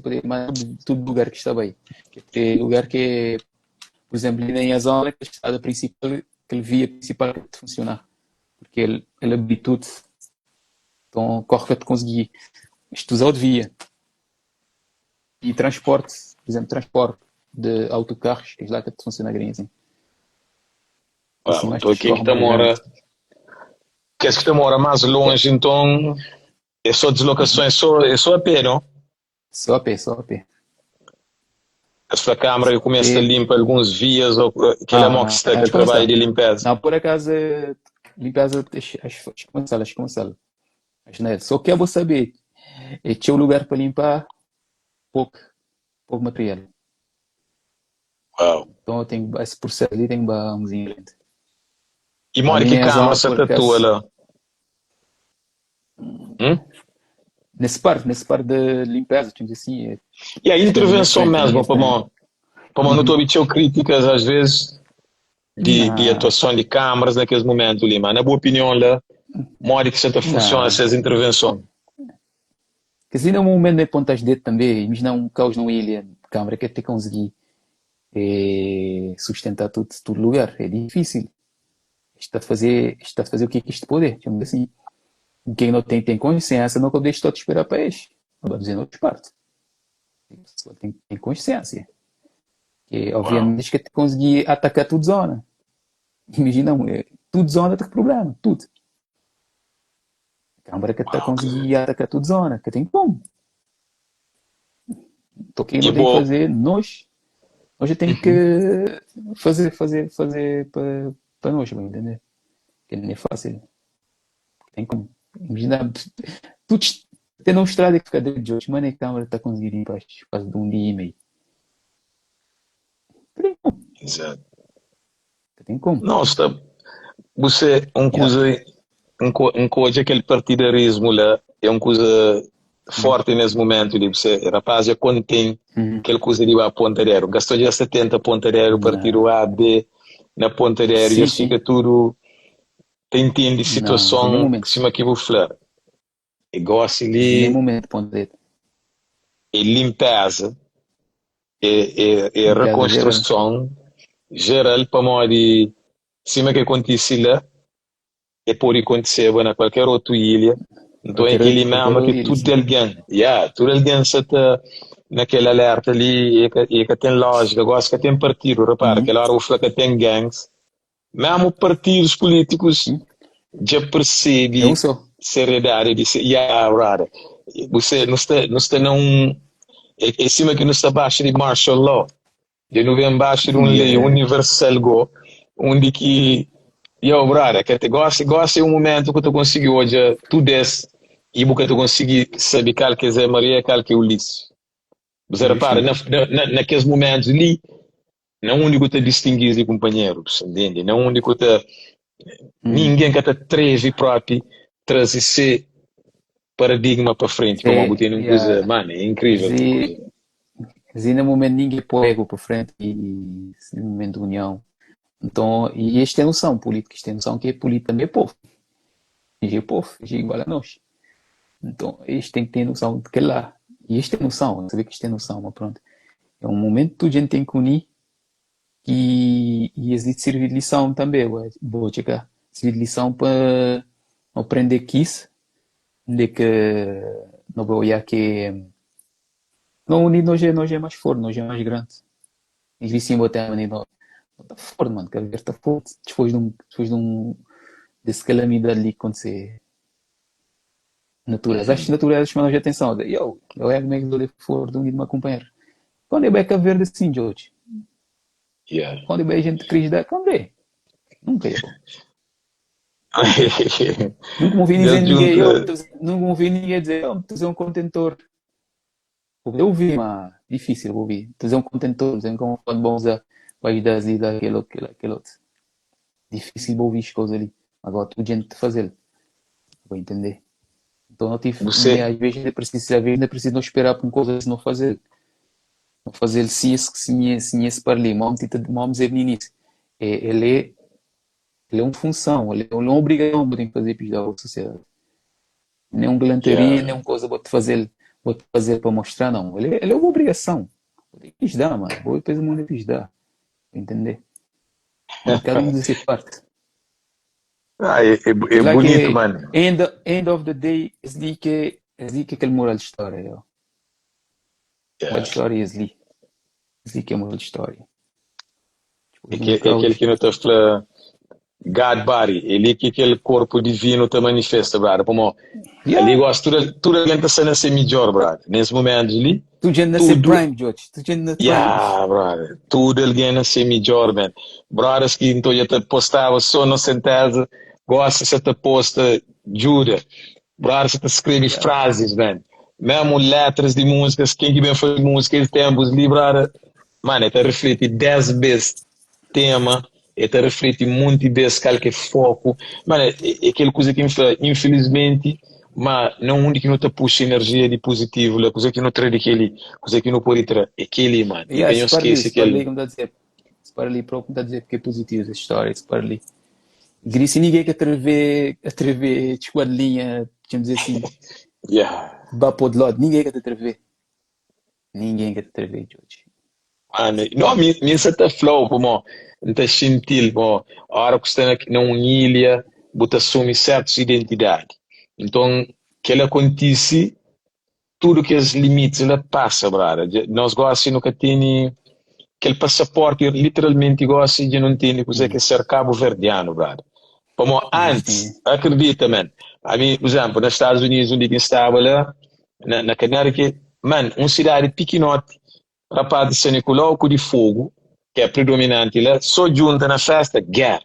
poder, mas tudo lugar que está bem. Que tem lugar que, por exemplo, ali na zona que está a principal, aquele via principal que funciona. Porque ele abre tudo. Então, corre para te conseguir. Isto usar de via. E transporte, por exemplo, transporte de autocarros, que é lá que te funciona green, assim. E sim, Uau, mas então te aqui escorre que mais grande. demora, que é que demora mais longe, então é só deslocação, é só a pé, não? Só a pé, só a pé. Esta câmara eu Só a começo a pé. limpar alguns vias, ou aquele Não, amor que não. está que Acho que trabalha começar. de limpeza. Não, por acaso, limpeza, acho que começar, acho que começar. Acho não é. Só que eu vou saber. E tinha um lugar para limpar, pouco material. Uau. Então eu tenho, esse processo ali tem uns ingredientes. E A mora que minha câmara zona, se por tatua acaso, lá? Hum? nesse par de limpeza, tipo assim, E a acho que é a linha intervenção frente, mesmo, linha frente. para não Uhum. estou críticas às vezes de Não, atuação de câmaras naqueles momentos ali, mas na boa opinião lá, mora que se funciona não. essas intervenções. Quer dizer, no momento de pontas de dedo também, mas não um caos não ilha de câmara que até conseguir sustentar todo lugar. É difícil. Está a fazer o que é que isto pode, digamos assim. Quem não tem consciência não deixa todo esperar para eles. Vamos dizer, outras partes. A pessoa tem consciência. Que, Uau. obviamente, que te conseguir atacar tudo zona. Imagina, tudo zona tem problema, tudo. A câmara que está Uau. conseguir atacar tudo zona, que tem como. Então, quem E não tem que boa, fazer, nós. Hoje tem Uhum. que fazer para nós, vai entender? Que não é fácil. Tem como. Imagina, tu até não estrada que fica de hoje, mano, é que a câmera está conseguindo ir para espaço de um dia e meio. Tem como. Exato. Tem como. Não, está, você, Yeah. um coisa, aquele partidarismo lá, é uma coisa Uhum. forte nesse momento, de você, rapaz, já contém Uhum. aquela coisa de a pontadeiro, gastou já 70 pontadeiro, partido Não. A, B, na pontadeiro, já Sim, sim. fica tudo, tem de Não, sim, nem situação que momento. se aqui vou falar, e gosta Sim, nem ali, momento, ponto de e limpeza, e limpeza geral. reconstrução geral para modo de cima que acontece lá, e pode acontecer na qualquer outra ilha. Então é aquele Qualquer mesmo que orelha, tudo sim. alguém, tudo alguém está naquele alerta ali, e que tem lógica, gosta que tem partido, repara, Uhum. aquela hora o que tem gangues, mesmo partidos políticos Sim. já É um percebe só. seriedade de ser, rara. Você não está num, é cima que não está abaixo de martial law, de não vem abaixo de uma lei Yeah. universal, onde que brother, que te gosta é um momento que tu conseguiu hoje, tu desce, e porque tu consegui saber qual que é Zé Maria, qual que é Ulisses. Você repara, Justamente. naqueles momentos ali, não onde que tu distinguis de companheiro, entende? Não onde que tu, Uhum. ninguém que te atreve próprio trazer esse paradigma para frente, para uma Zé, botar uma coisa, yeah. mano, é incrível, aquela coisa. Zé, Zé, no momento ninguém põe ego para frente e no momento de união. Então, e este tem noção, político, este tem noção que é político também é povo. E é povo, é igual a nós. Então, este tem que ter noção de que lá. E este tem noção, saber que este tem noção, mas pronto. É um momento que a gente tem que unir e existe servir de lição também, vou chegar. Servir de lição para aprender que isso, de que não vou olhar que não unir nós é mais forte, nós é mais grande. E vi sim botar unir não está forte, mano, que a ver está forte. Desse calamidade ali que acontecer naturais. Acho que Uhum. naturais chamam de atenção. Eu é como é que dou forte unido uma companheira. Quando é beca verde assim, George? Yeah. Quando é a gente crise da quando é? Nunca é bom. Nunca me ouvi dizer Ele ninguém, junta, nunca me ouvi ninguém dizer, tu é um contentor. Eu ouvi, mas difícil ouvir. Tu é um contentor, tu é um contentor bom usar para ajudar a dar aquele outro. Difícil ouvir as coisas ali. Agora tu gente fazer, vou entender. Então não tive, você, às vezes ainda preciso não esperar por uma coisa se não fazer. Não fazer se esse para ali, vamos dizer no início. Ele é uma função, ele é uma obrigação que tem que fazer para a sociedade. Nem um galanteria, nem yeah. uma coisa vou te fazer para mostrar, não. Ele é uma obrigação. Tem que dar, mano. Vou depois o mundo tem que dar. Entender? E cada um desse parte. É Aquilo lá bonito, que mano. end of the day, é ali que aquele moral de história. Moral Yeah. de história é ali que é moral de história. Depois de um É aquele caos. que não está falando God body, ele que aquele corpo divino te manifesta, brother. Como ali Yeah, gosta, tudo alguém está sendo assim melhor, brother. Nesse momento ali, tu já nasce tudo, prime, George. Tu já nasce prime. brother. Tudo alguém assim melhor, man. Brothers que então já te postava só no centésimo, gosta de te posta, jura. Brothers que te escreve Yeah. frases, man. Mesmo letras de músicas, quem que bem foi música, esse tempos ali, brother. Mano, é reflete 10 vezes tema, reflete muito vezes qualquer foco. Mano, é aquela coisa que me fala, infelizmente, mas não onde que não te puxa energia de positivo, a coisa que não traz aquele, coisa que não pode trazer, aquele, mano. E Yeah, bem, eu esqueci se para ali, aquele. como está a dizer. Se para ali, para como está a dizer, porque é positivo essa história, se para ali. Gris, ninguém que atrever, de esquadrinha, vamos dizer assim, Yeah. vapor de lado, ninguém que te atrever. Ninguém que te atrever, George. Mano, não, minha certa flow, como, não está gentil, como, a hora que está numa ilha, você assume certas identidades. Então, que ela acontece, tudo que os limites ela passa, brother. Nós gostamos nunca tem aquele passaporte literalmente gosta de não ter coisa que ser cabo-verdiano, brother. Como Existem. antes, acredita, man. A mim, por exemplo, nos Estados Unidos, onde eu estava lá, na Canária, que, man, uma cidade pequenote, rapaz de Saniculau de fogo, que é predominante lá, só junta na festa, guerra.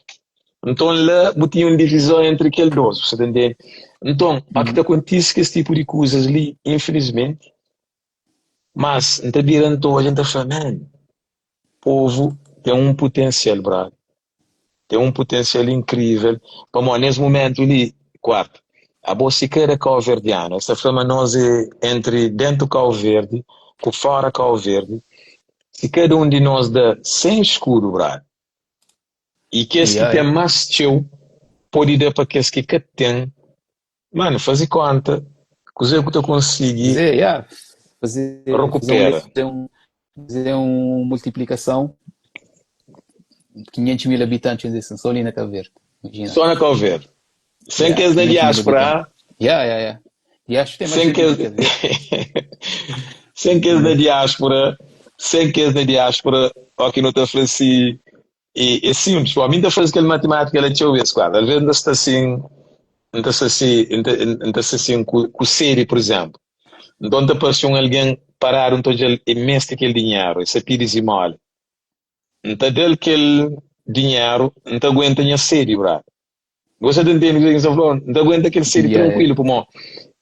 Então lá, tinha uma divisão entre aqueles dois, você entende? Então, o que acontece que esse tipo de coisas ali, infelizmente, mas, não está virando hoje, a gente fala, man, povo tem um potencial, brado. Tem um potencial incrível. Como nesse momento ali, quarto, a bociqueira calverdiana, essa forma nós é entre dentro do Cabo Verde, com fora do Cabo Verde, se cada um de nós dá sem escuro, brado, e que esse que tem mais teu, pode dar para que esse que tem, mano, fazer conta, coisa que tu conseguir, Fazer, fazer recupera. fazer um multiplicação de 500 mil habitantes em só ali na Cabo Verde. Imagina. Só na Cabo Verde. Sem que eles da 500 mil diáspora, habitantes. E acho que tem mais sem gente que na eles, Cabo Verde. sem que eles da diáspora, sem que eles da diáspora, aqui não te ofereci, e é simples, pô, a mim está fazendo aquela matemática, ela tinha ouvido, claro, às vezes ainda está assim, ainda está assim, com série, por exemplo. Então, te apareceu alguém parar, então, ele imenso aquele dinheiro, esse pires e mole. Então, dele aquele dinheiro, não aguenta a série, brado. Você entende o que eu estou falando? Não aguenta aquele série tranquilo, pô,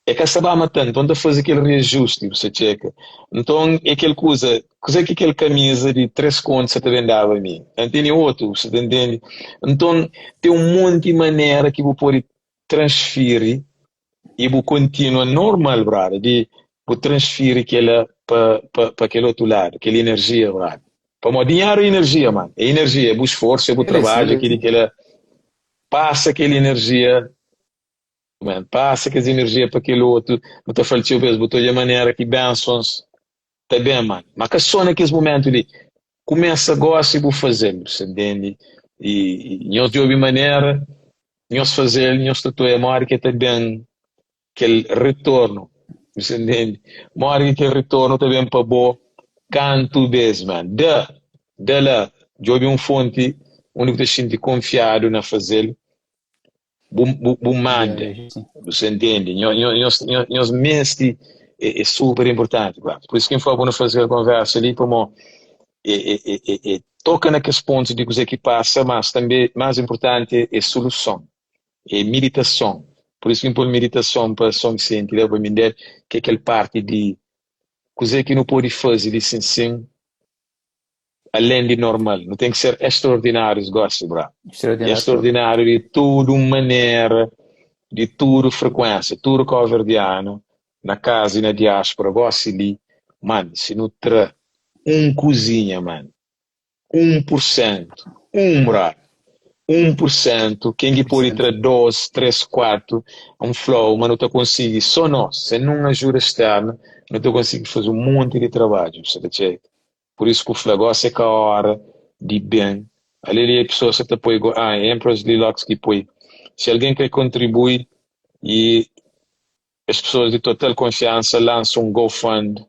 é que estava matando, então de fazer aquele reajuste, você checa. Então, é aquela coisa que aquele camisa de 3 contos você te vendava a mim. Entende outro, você entende? Então, tem um monte de maneira que você pode transferir e você continua normal, brother, de você transferir aquela para aquele outro lado, aquela energia, brother. Para o dinheiro é energia, mano. É energia, é o esforço, é o trabalho, aquela passa aquela energia. Man, passa que as energias para aquele outro, não está falando mesmo, botou de maneira que bênçãos, está bem, mano. Mas que só naqueles momentos ali, começa a gostar e vou fazer, você entende? E nós de outra maneira, nós fazer, nós tatuar a maior que está bem, aquele retorno, você entende? Maior que aquele retorno está bem para boa, canto mesmo, man. De lá, de ouvir fonte, onde você se sente confiado na fazer, manda. Você entende? Nós mestre é super importante. Claro. Por isso que foi bom fazer a conversa ali, como toca naqueles pontos de coisa que passa, mas também mais importante é solução, é meditação. Por isso que impor meditação para som sentido, para mim, que é aquela parte de coisa que não pode fazer de sim, além de normal. Não tem que ser extraordinário, gosto, bravo. Extraordinário de tudo maneira, de tudo frequência, tudo coverdiano, na casa e na diáspora, gosto ali, mano, se não tra cozinha, mano, 1%, bra, 1%, quem que pode tra 2, 3, 4, flow, mas não te consegue, só nós, se não ajuda externa, não te consegue fazer um monte de trabalho, sabe? Por isso que o flagócio é que a hora de bem, ali a pessoa se te põe, Empress Deluxe que põe, se alguém quer contribuir, e as pessoas de total confiança lançam um GoFund.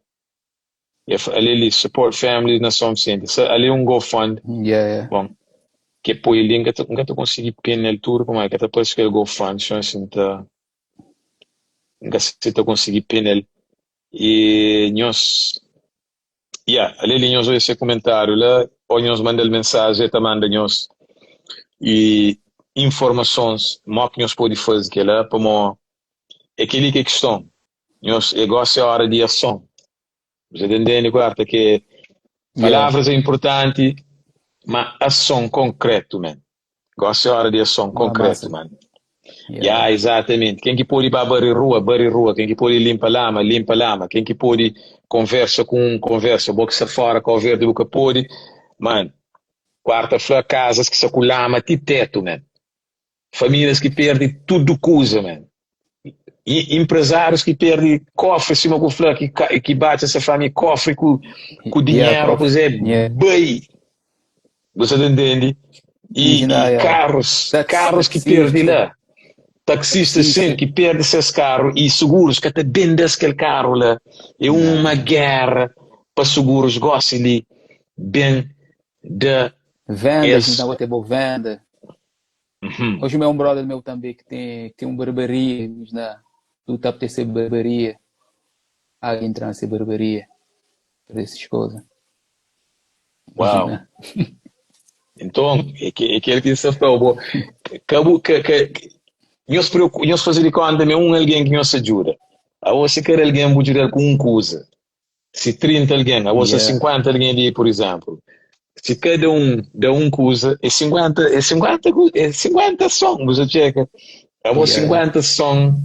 Ali, Support Family na São Vicente. Ali um GoFund. Bom, que põe ali, nunca tu consegui pena tudo, como é que depois que o GoFund, só assim, nunca se tu consegui pena. E nós, ali nós esse comentário lá, ou nós manda mensagem, tá manda nós e informações, mo que nós pode fazer que lá, como é aquele que é questão. Nós negócio é a hora de ação. Você entende, guarda, que palavras é importante, mas ação concreto, man. Negócio é a hora de ação concreto, man. Exatamente. Quem que pode ir para barrer rua. Quem que pode limpa lama, limpa lama. Quem que pode conversa com um, conversa. Boxa fora, com o verde, boca pode. Man, quarta-feira, casas que são com lama, de teto, man. Famílias que perdem tudo coisa, man. E empresários que perdem cofre, cima com flor, que bate essa família, cofre com dinheiro, pois é, bem. Você entende? E carros que perdem lá. Taxistas sim, que perdem esses carros e seguros que até vendem aquele carro lá. É uma guerra para seguros, gosto de bem da venda, a gente não vai ter boa venda. Hoje o meu brother meu também que tem uma barbearia, tu tá a ser barbearia, alguém entrar nessa barbearia, para essas coisas. Uau. Então, é que ele que se falou, nós fazer de conta também alguém que nos ajuda. A você quer alguém ajudar com coisa. Se 30 alguém, a você Yeah, 50 alguém ali, por exemplo. Se cada dá coisa, é 50 são, você checa. A você yeah. 50 são,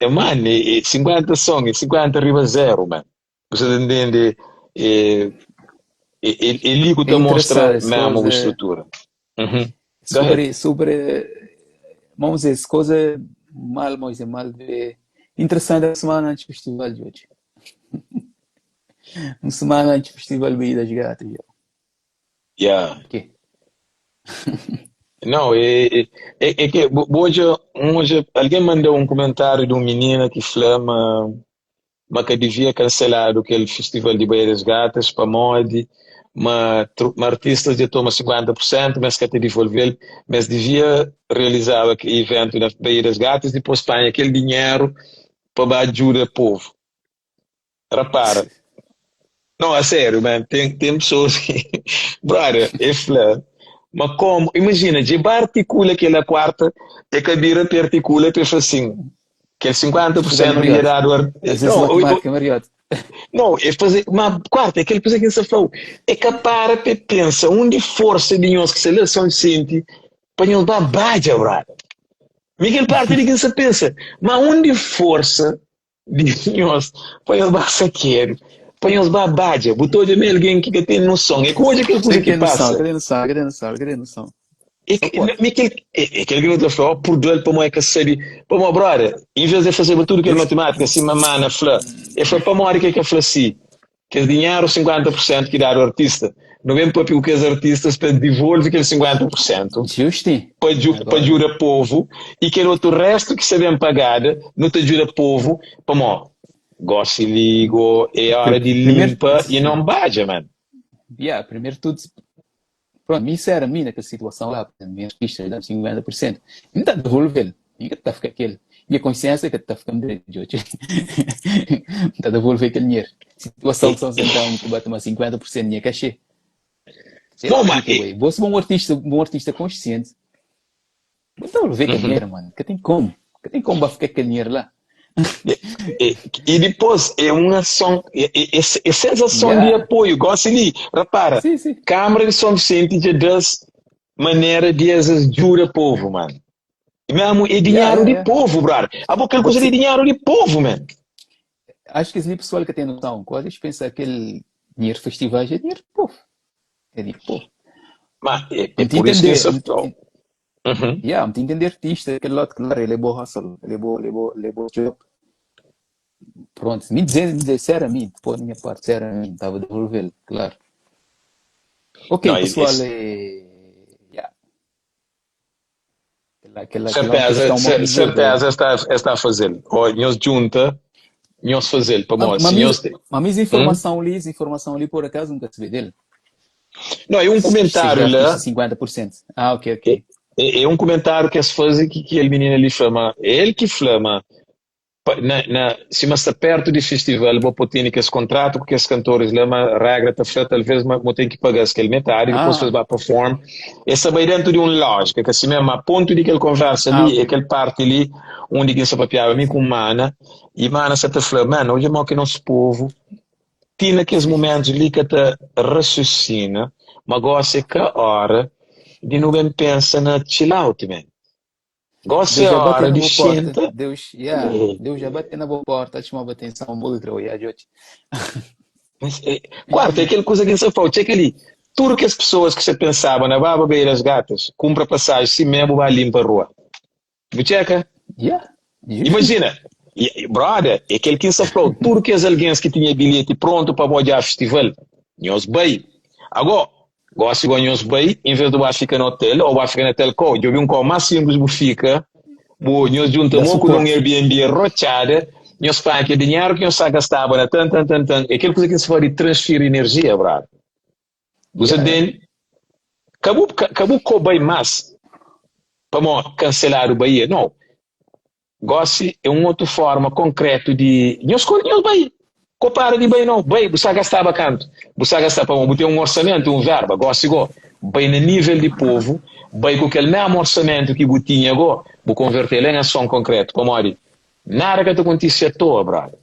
mano, 50 são, 50 arriba zero, mano. Você entende? É, ele que É te mostra interessante essa mesmo a coisa, estrutura. Uhum. Go ahead. sobre, vamos dizer, essa coisa mal, vamos dizer, mal ver. Interessante a semana antes do festival de hoje. Uma semana antes do festival Baía das Gatas. Já. Yeah. Ok. Não, é que hoje alguém mandou comentário de um menino que flama, mas que devia cancelar aquele festival de Baía das Gatas para mod, mas artistas já toma 50%, mas que te devolver, mas devia realizar aquele evento na Baía das Gatas, depois põe aquele dinheiro para ajudar o povo. Repara, não, é sério, man. Tem pessoas que. Brother, é flã. Mas como? Imagina, de articula aquela quarta, é que a bira articula para assim. Que é Fuga de 50% ia Mariote. dar. Às vezes Não, matemática, Mariote. não, é fazer. Mas quarta, é aquele coisa que você falou. É que para e pensa, onde força de nós que se seleção sente, para nós dar baja, brother. Miguel parte de quem se pensa, mas onde força de nós para nós dar saqueiro, para nós dar baja, botou de meio alguém que tem noção. É coisa aquela coisa Tem que que ter noção, passa. cadê noção, cadê noção, cadê noção? É Só pode. aquele que não falou, por dentro para moer que série, para mo brother, em vez de fazer tudo que é Esse, matemática, assim, mamana, flã, é foi para moer que é flã assim, que é dinheiro 50% que dá ao artista, não vem para o que os artistas para devolver aquele 50%, Justi. para Agora. jurar povo, e que outro resto que se vem pagar, não te jura povo, para mo, gosto e ligo, é hora de Primeiro, limpa e não baja, mano. yeah, primeiro tudo, pronto, me disseram a mim naquela situação lá, minha pista dá 50%. Não está a devolver, ninguém está a ficar aquele. Minha consciência é que está ficando direito de hoje. Não está a devolver aquele dinheiro. Situação E, que são central, que bate mais 50% minha cachê. Sei não, lá, mas, fica, ué. Você é um artista consciente. Então, devolver aquele uhum. dinheiro, mano. Que tem como? Que tem como vai ficar aquele dinheiro lá? E depois é uma ação, é sensação de Yeah. apoio. Gosta ali, repara, Sim, sim. Câmara de São Vicente já das maneira de ajudar o povo, mano. E mesmo é Yeah, dinheiro yeah, de yeah. povo, brother. A boca Pode coisa de ser. dinheiro de povo, mano. Acho que esse pessoal que tem noção, quando eles pensam que aquele dinheiro de festivais é dinheiro do povo. É dinheiro do povo. Mas é Não te por isso que entender. isso é. Uhum. Yeah, não te entender artista, aquele lado, claro, ele é bom hustle, ele é bom job. Pronto, me dizer sinceramente, por minha parte, sinceramente, estava a devolver, claro. Ok, Não, pessoal, yeah, aquela é uma certeza, questão mal me dizer, certeza está a fazer. Ou nós junta, nós fazer, para nós. Se nós, mas hum? informação ali, por acaso, nunca se vê dele. Não, é um Se seja comentário artista lá. 50%. Ah, ok, É, ok. é um comentário que se faz que ele menino ali flama. É ele que flama. Se mas está perto de festival, vou poder que esse contrato com os cantores lá, uma regra está feita, talvez mas tem que pagar aquele metade, depois faz Ah, para perform. Essa vai dentro de uma lógica, que assim mesmo, a ponto de que ele conversa ali, é ok. aquele parte ali, onde que se papiava mim com mana, e mana se está falando, mano, hoje é mal que nosso povo, tem naqueles momentos ali que te raciocina, mas gosta que a hora de não bem pensa na chill out, man. Gosta Deus a já bateu hora na de boa porta. senta. Deus já bateu na boa porta. Chamava atenção, muito já, Jote. Mas, quarto, é aquela coisa que você falou, tinha aquele. Tudo que as pessoas que você pensava na baba beber as gatas, compra passagem, se mesmo vai limpa a rua. Me checa? Yeah, justo. Imagina, brother, é aquele que você falou, tudo que as alguém que tinha bilhete pronto para bojar a festival, nós bem. Agora, gosto de nós bem, em vez de vai ficar no hotel, ou vai ficar no hotel, eu vi um com mais simples que fica, nós Dá juntamos com um suporte. Airbnb rochada, nós pagamos aquele dinheiro que nós gastava, né, é aquele coisa que se pode transferir energia, brother. Você Yeah, yeah. tem, acabou com bem mais, para cancelar o Bahia, não. Gosto é uma outra forma concreta de, nós escolhemos o Bahia. Compara de bem não, bem, você gastava canto. Você gastava para ter um orçamento, um verbo, gosto igual. Bem no nível de povo, bem com aquele mesmo orçamento que você tinha agora, vou converter em ação concreta, como ali. Nada que te aconteça à toa, brother.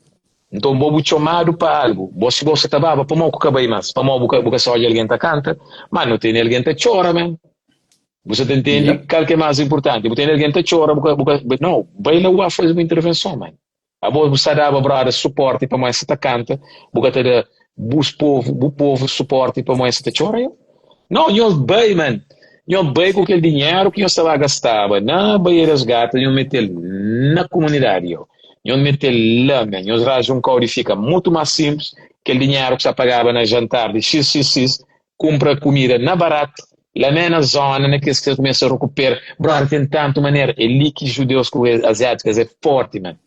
Então, vou chamado para algo. Você estava para mal que bem mais, para mal porque só alguém te canta, mas não tem alguém que chora, man. Você entende? Yep. Qual que é mais importante? Você tem alguém que chora, não, bem lá o faz uma intervenção, man. A você dava brother suporte para mais esta canta, porque te dá o povo suporte para mais esta chora, eu? Não, eu bem, man. Eu bem com aquele dinheiro que eu estava a gastar, na Baía Gatas, eu meter na comunidade, eu meter lá, man. Eu rajo um código fica muito mais simples, aquele dinheiro que você pagava na jantar de XXX, compra comida na barata, lá na zona, né, que você começa a recuperar. Brother, tem tanto maneira, é ali que judeus com asiáticos é forte, man.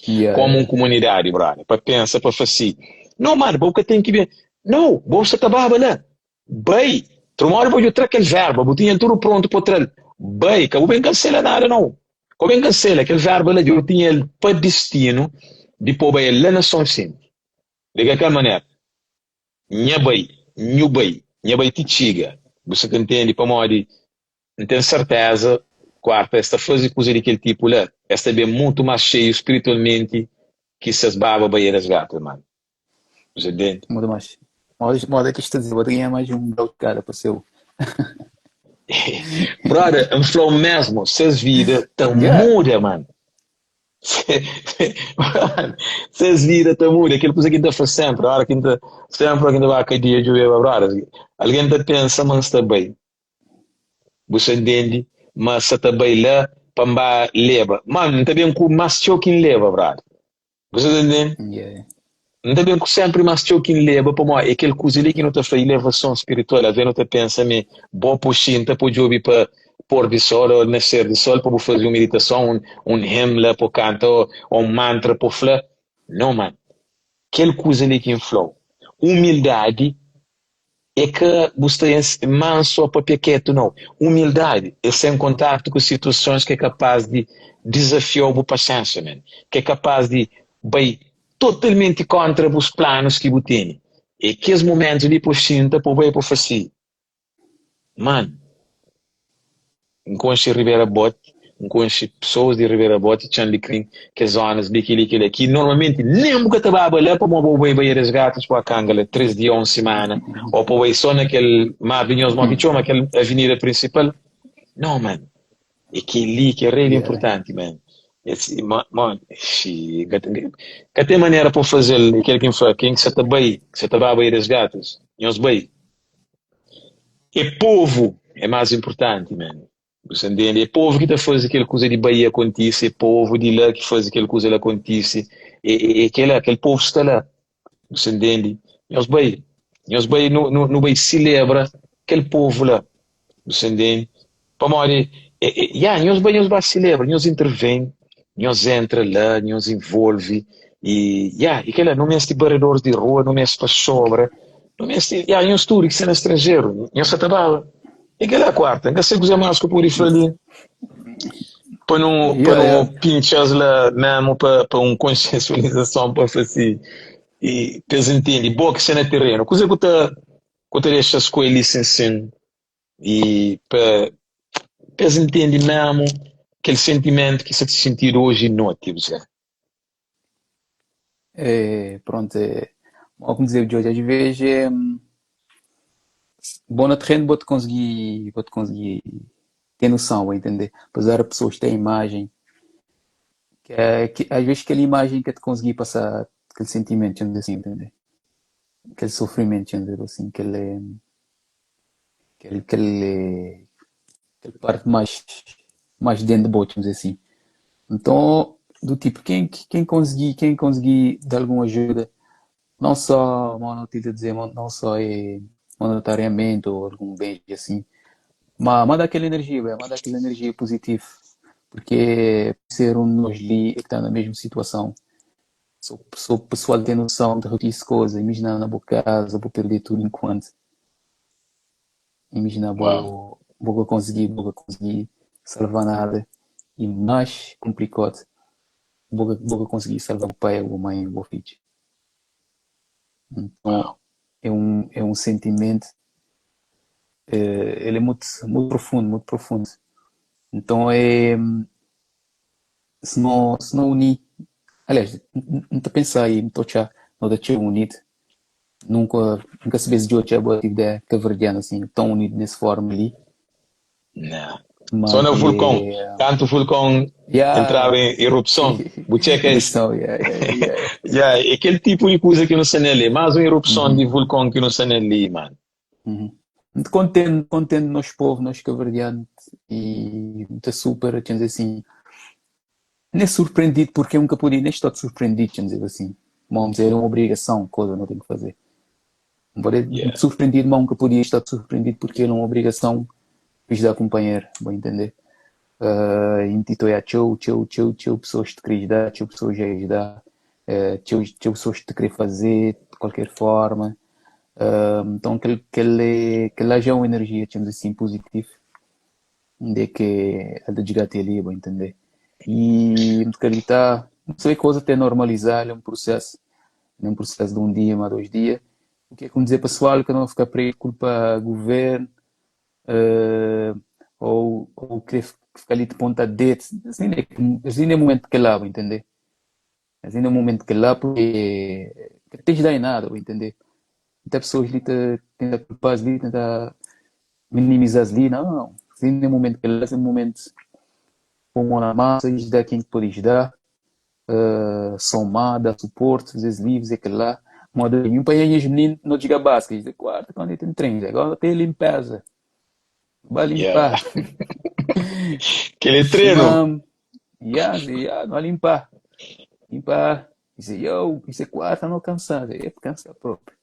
Como uma Yeah. comunidade, brother, para pensar, para fazer. Não, mano, você tem que ver. Não, você trabalha lá. Bem, tu uma hora pode ter aquele verbo, você tinha tudo pronto para trás. Bem, que eu bem cancela nada, não. Como bem cancela aquele verbo lá, eu tinha ele para destino de pôr bem lá na São Sim. De qualquer maneira, nha bem, tichiga. Você que entende, para modo, não tenho certeza, quarta, esta fase coisa daquele tipo lá, esta é bem muito mais cheio espiritualmente que essas babas baieiras gatas, mano. Você entende? Muda mais. Moda que está a dizer, vou ganhar mais um grau de cara para o seu. Brother, eu falo mesmo, essas vidas tão Yeah. muda, mano. Essas vidas tão muda. Aquilo coisa que ainda faz sempre, a hora que ainda, sempre que ainda vai cair dia de ver, brother. Alguém ainda pensa, mas está bem. Você entende? Mas está bem lá, pamba leva. Mano, está bem com mais choque leva, brother. Você entende? Yeah. Ainda bem que sempre mais que leva para mim, aquele coisa ali que não te faz elevação espiritual, às vezes não te pensa, me, boa puxinta, para ouvir para pôr de sol ou nascer de sol, para fazer uma meditação, um hymn lá para cantar, ou um mantra para falar. Não, mano. Aquele coisa ali que inflou. Humildade é que você é manso para pequeno, não. Humildade é ser em contato com situações que é capaz de desafiar a paciência, man. Que é capaz de, bem, totalmente contra os planos que você tem. E que os momentos ali por sinta, por bem, por fazer. Mano, encontre Ribeira Bote, encontre pessoas de Ribeira Bote, Chandicrim, que zonas de que normalmente nem nunca trabalhava lá para uma bem bem as gatas para a Cangala, 3 dias ou uma semana, ou para o só naquele mar de Nhos Mokichoma, aquela avenida principal. Não, mano, é que ali que é real Yeah. importante, mano. Esse, mano, que tem maneira para fazer aquele que foi, quem que você está bem, que você está bem as gatas, Nhos bem. É povo é mais importante, mano. Você entende? É povo que está fazendo aquela coisa de Bahia acontecer, é povo de lá que faz aquela coisa lá acontecer. Aquele povo está lá. Você entende? Nós bem no bem celebra aquele povo lá. Você entende? Para morrer, nós bem celebra, nós intervém, nós entra lá, nós envolve e aquela não é este barredores de rua, não é este para sobra, não é este, nós tudo que são estrangeiro, nós se trabalha. E aquela é a quarta, ainda se quiser mais que por isso ali, para Yeah, não yeah. pinchar lá mesmo para uma consciencialização para fazer e eles entendem, boa que cena terreno, coisa que eu deixa as coisas assim e para eles entendem mesmo aquele sentimento que você sentir hoje não ativo já. Pronto, como dizer de hoje, às vezes é bom no terreno, vou-te conseguir ter noção, vai entender? Apesar de pessoas terem imagem, que às vezes aquela imagem que te conseguir passar aquele sentimento, vamos dizer assim, entender? Aquele sofrimento, vamos dizer assim, aquele parte mais dentro do bote, vamos dizer assim. Então, do tipo, quem conseguir dar alguma ajuda, não só, monetariamente dizer, não só monetariamente ou algum bem assim, mas manda aquela energia, véio, manda aquela energia positiva, porque ser um de nós ali que está na mesma situação, só o pessoal tem noção de repetir coisas, imagina na boa casa, vou perder tudo enquanto, imagina, Uau. vou conseguir salvar nada, e mais complicado, vou conseguir salvar o pai, ou a mãe, ou o filho. Então, é um sentimento, ele é muito profundo, muito profundo. Então, se não unir, aliás, não estou a pensar aí, não estou não estou unido, nunca se vê de outra boa ideia caverdiana, assim, tão unido nessa forma ali, Não. Só mas no vulcão. Tanto o vulcão entrava yeah, em erupção. Você que é isso. erupção, yeah. Yeah, é aquele tipo de coisa que não se ali. Mais uma erupção de Uhum, vulcão que não se ali, mano. uhum. Muito contente nós povo, nós caverdianos, e muito super, quer dizer assim, nem surpreendido porque eu nunca podia, nem estou surpreendido, quer dizer assim, vamos dizer, é uma obrigação, coisa não tenho que fazer. Embora Yeah. muito surpreendido, mas nunca podia estar surpreendido porque era uma obrigação, fiz da companheira, vou entender. Intitulei a tchau, pessoas que te queres dar, tchau, pessoas já lhes dar, tchau, pessoas que te querem fazer, de qualquer forma. Então, aquele já é uma energia, digamos assim, positiva, onde que a desgaste ali, vou entender. E me acreditar, não sei coisa até normalizar, é um processo de um dia, mas 2 dias. O que é como dizer pessoal que não vai ficar preso culpa governo, eh, ou querer ficar ali de ponta de dedo. Assim é o momento que lá, vou entender. Assim é o momento que lá, porque não tens de dar em nada, vou entender. Muitas pessoas ali tentam culpar ali, tentam minimizar ali, não. Assim é o momento que lá, assim é o momento com a massa, eles dão quem podes dar, somar, dar suporte, fazer livros, aquilo lá. Moda e um país menino não diga básico, diz quarta quando ele tem trem, agora tem limpeza, vai Yeah. limpar. Aquele treino. Simam, não limpar, limpar. Diz eu, isso é quarta não cansado, é cansa próprio.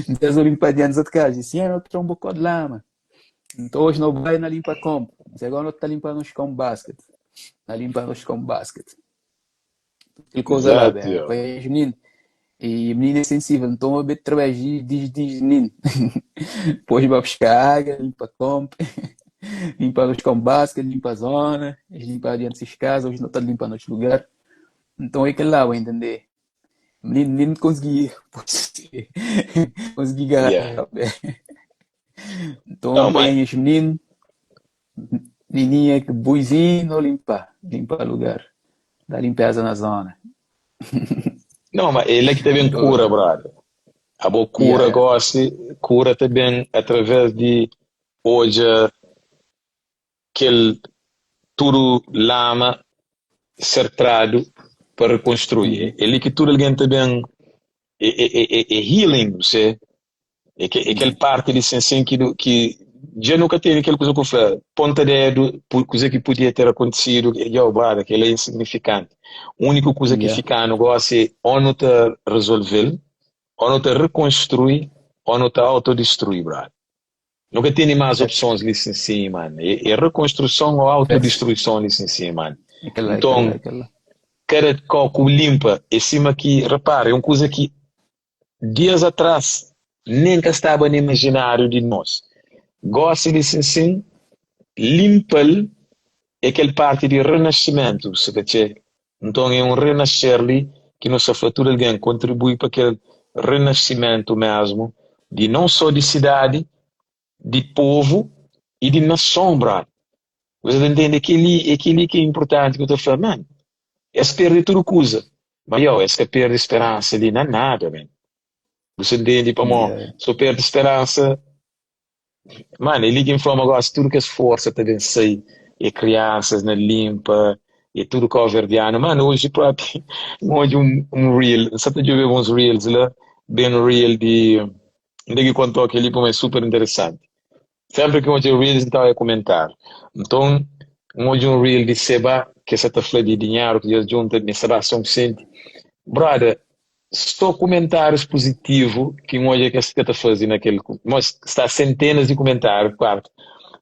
Então eu limpar de anos de casa, disse, não trouxe um bocado de lama. Então hoje não vai na limpa como. Diz agora não está limpando os com basket. Na limpa os com basket. Aquela coisa lá, Exato, bem, yeah. país menino. E menino é sensível, então eu beto através diz menino. Depois vai buscar água, limpa compra, limpa os com basket, limpa a zona, limpa adiante das casas, hoje não está limpando outro lugar. Então é aquele lá, vou entender. Menino consegui, consegui Yeah. ganhar. Então Não, bem mas, aí os meninos, menininha que buizinho, não limpa o lugar, dá limpeza na zona. não, mas ele é que teve Então, cura, brother. A boa cura, yeah. gosta, cura também através de hoje, aquele tudo lama cercado para reconstruir. Uhum. Ele que tudo alguém também é healing, você. É aquela Yeah. parte de assim que já nunca teve aquela coisa que eu falei, ponta dedo, coisa que podia ter acontecido, e eu, brother, que ele é insignificante. A única coisa que Yeah. fica no negócio é ou não te resolver, ou não te reconstruir, ou não te autodestruir, brother. Nunca tem mais Facts. opções ali em cima, mano. É reconstrução ou Facts. autodestruição ali em cima, mano. Então, Aquela. cada copo limpa, em cima aqui, repare, é uma coisa que dias atrás nem que estava no imaginário de nós. Gosta de assim, limpa-lhe aquela parte de renascimento, sabe? Então é um renascer ali que nossa fatura alguém contribui para aquele renascimento mesmo, de não só de cidade, de povo e de nação, brother. Você entende? Aquele que é importante que eu estou falando, mano. É se perder tudo coisa. Mas eu, é se perde esperança ali, não é nada, man. Você entende? Como, Yeah. se eu perdo esperança, mano, ele que informa agora, tudo que é esforço para vencer, e crianças na limpa, e tudo que é verdiano. Mano, hoje próprio, hoje um reel, só te ver uns reels lá, bem real de que contou aquele para é super interessante. Sempre que hoje reels então é comentar. Então, hoje um reel de Seba, que essa tá falando de dinheiro, que eles juntam, de Seba são sente. Brother, só comentários positivos que hoje é que você está fazendo naquele. Mas está centenas de comentários, claro.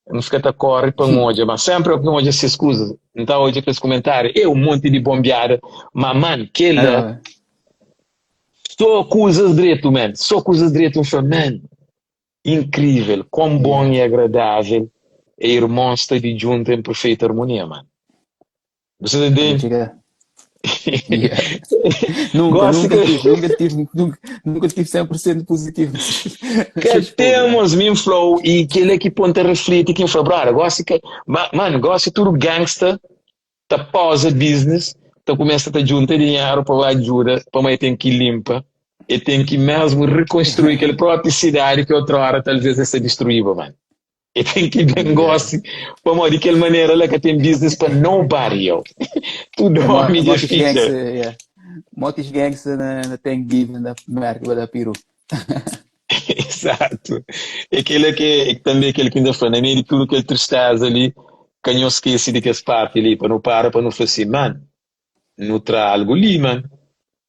Não fica a corre para hoje, mas sempre que hoje se escusa. Então hoje aqueles comentários, é um monte de bombeada, mas mano, que Ah, lá, não. só coisas direito, man. Só coisas direito, man. Incrível, quão bom Yeah. e agradável é irmãos estar de junto em perfeita harmonia, mano. Você Vou entende? chegar. Yeah. Nunca, Gosto nunca que, tive, nunca tive, nunca tive 100% positivo que nessas porra. temos me flow e que ele que ponta reflete que foi brother, gosto que, mano, gosto tudo gangsta, tá pausa business, tá começa a juntar dinheiro para ajuda, para mais tem que limpa, e tem que mesmo reconstruir aquela própria cidade que outra hora talvez essa destruída, mano. E tem que bem Yeah. gosto, para de aquela maneira lá que tem business para nobody, yo. Tu É, dorme de motos ficha. gangster, yeah. Motos gangster na Thanksgiving da merda da Peru. Exato. E aquele que também aquele que ainda foi na meio de tudo aquele tristeza ali, que não esqueci de que as partes ali, para não fazer assim, mano, não traz algo ali, mano.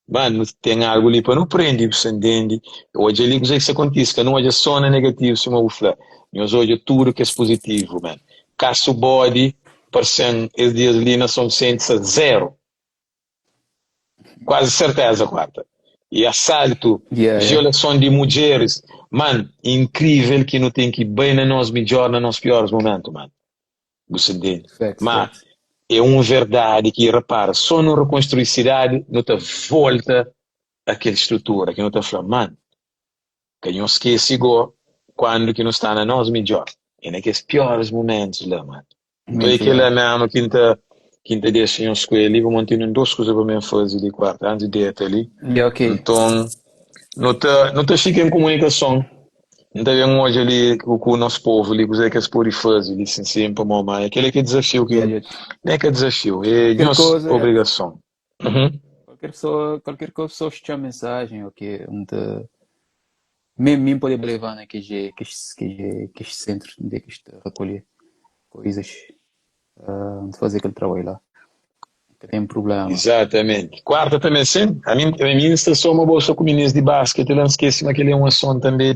Mano, tem algo ali para não prender, você entende? Hoje ali, o que isso acontece, que não hoje só na negativo, se eu falar. Mas hoje tudo que é positivo, mano. Caso o body, parecendo, esses dias ali, não são ciência zero. Quase certeza, quarta. E assalto, Yeah, yeah. violação de mulheres. Mano, incrível que não tem que ir bem na nós melhor, nos nossos piores momentos, mano. Você entende? Facts, Mas facts. é uma verdade que, repara, só não reconstruir cidade, não te volta aquela estrutura, que não te fala, mano, que não esquece igual quando que não está na nós melhor. E naqueles piores momentos lá, mano. Então é Muito aquele lá. mesmo quinta deixa em escolha ali, vou manter duas coisas para mim fazer de quarta, antes de ir até ali. Yeah, ok. Então, não te fica em comunicação. Não tem hoje ali com o nosso povo ali, que eles podem fazer, ali, sem sempre, mamãe. Aquele que é desafio, que Yeah, não yeah. é que é desafio, é Qualquer nossa coisa, yeah. obrigação. Uhum. Qualquer coisa, só te chama mensagem, ok? Mesmo mim poder levar, né? Que este centro, onde é que está recolher coisas, de fazer aquele trabalho lá. Não tem problema. Exatamente. Quarta também, sim. A minha está só uma bolsa com meninas de basquete, eu não esqueci, mas aquele é um assunto também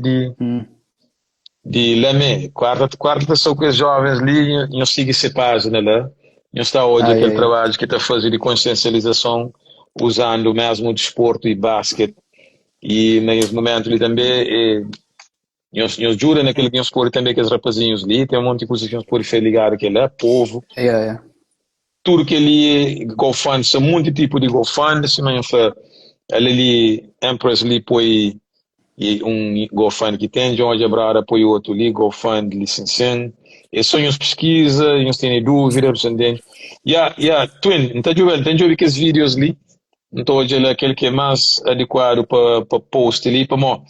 de Lamé. Quarta só com os jovens ali, eu sigo essa página lá. Eu está hoje Ah, yeah, aquele yeah. trabalho que está fazendo de consciencialização, usando mesmo o desporto e basquete. E nesse momento ali também, nós jura naquele que nós pôr também que os rapazinhos ali, tem um monte de coisas que nós podemos fazer ligar aquele lá, povo. Yeah, yeah. Tudo que ali, GoFund, são muito tipo de GoFund, se não for, ali, Empress ali põe um GoFund que tem, John Jabrara põe outro ali, GoFund licenciando. E são as pesquisas, eles têm dúvidas, entende? Twin, então, Joel, tem que os vídeos ali, então, hoje ele é aquele que é mais adequado para post ali, para mim.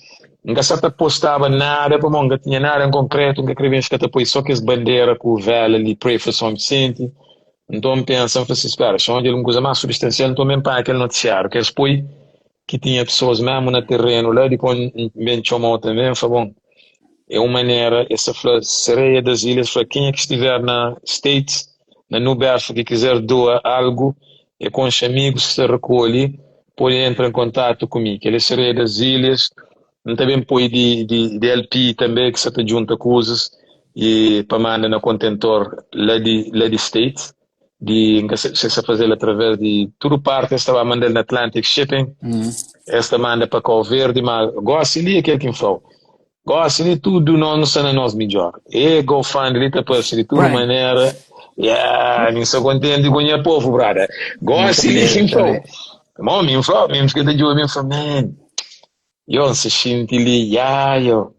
Nunca se postava nada, para mim, nunca tinha nada em concreto, nunca escrevia que depois só que as bandeiras com o velho ali, Pray for São Vicente. Então, pensa, assim, espera, se onde ele uma coisa mais substancial, então, mesmo para aquele noticiário, que eles põem que tinha pessoas mesmo no terreno lá, depois, bem chamou também, foi bom. É uma maneira, essa sereia das ilhas, para quem é que estiver na States, na Nuberf, que quiser doar algo, e com os amigos se recolhe, pode entrar em contato comigo. Ele é sereia das ilhas, também põe de LP também, que se te junta coisas, e para mandar no contentor lá de States, se fazer através de tudo parte, estava a mandar na Atlantic Shipping, esta manda para Cabo Verde, mas gosto de aquele que falou. Gosto de tudo, não sei na nós melhor. E GoFund, ele para de tudo Prime. maneira. Me sou contente com o meu povo, brother. Gosto de Também, quem falou. também. Bom, me falou, mesmo que eu me falou, man, eu se sinto ali, eu,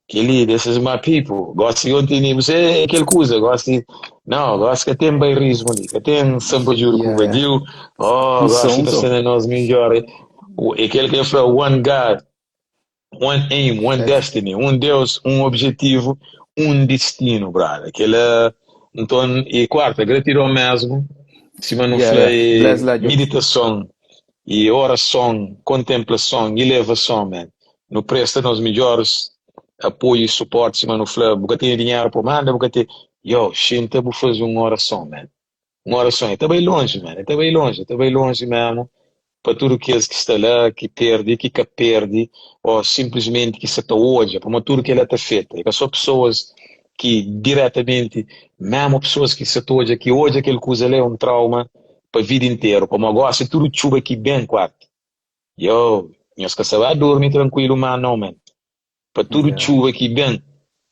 que ali, this is my people. Gosto de ontem, você, aquele coisa, gosto de, não, gosto que tem bairrismo ali, que tem samba juro com o Yeah, yeah. vadio, gosto Um de som. ser na nós melhor. Aquele que falou, one God, one aim, one Facts. destiny, um Deus, um objetivo, um destino, brother. Aquela, então, e quarta, gratidão mesmo, se não Yeah, yeah. Bless falei lá, Joe. meditação e oração, contemplação, elevação, man. No presta nos melhores apoio e suporte, se não falei, porque tem dinheiro para mandar, porque tem, shinta, vou fazer uma oração, man. Uma oração, está bem longe, man, está bem longe mesmo para tudo aqueles que está lá, que perde, que perde, ou simplesmente que se está hoje, para tudo que ela está feita. E só pessoas que diretamente, mesmo pessoas que se estão hoje aquele coisa ali é um trauma para a vida inteira, como agora, se tudo chuva aqui bem, quarto. Nós que vai dormir tranquilo, mas não, man. Para tudo Yeah. chuva aqui bem.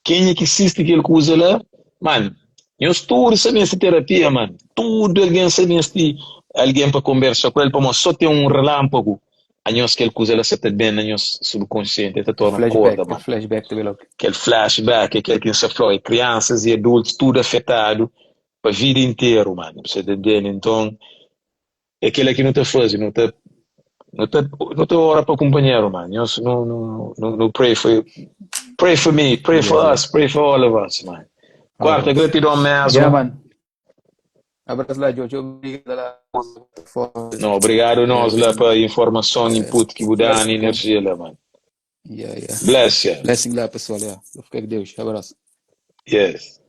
Quem é que assiste aquele coisa lá, mano, nós tudo sabemos essa terapia, mano. Tudo alguém sabemos alguém para conversar com ele, para só ter um relâmpago. A nós que ele coisa ela se bem na nosso subconsciente, ele torna corda, mano. Flashback também logo. Aquele flashback, aquele que se foi, crianças e adultos, tudo afetado para a vida inteira, mano. Você entende? Então, é aquele que não te faz, não te ora para o companheiro, mano. Nós não pray for me, pray for Yeah, us, pray for all of us, man. all of Quarta, us. gratidão mesmo. Yeah, man. Abraço lá, George. Obrigado lá. Não, obrigado nós lá para a informação, input que você dá, Blessing, energia lá, mano. yeah. Bless you. Blessing lá, pessoal. Yeah. Fica com Deus. Abraço. Yes.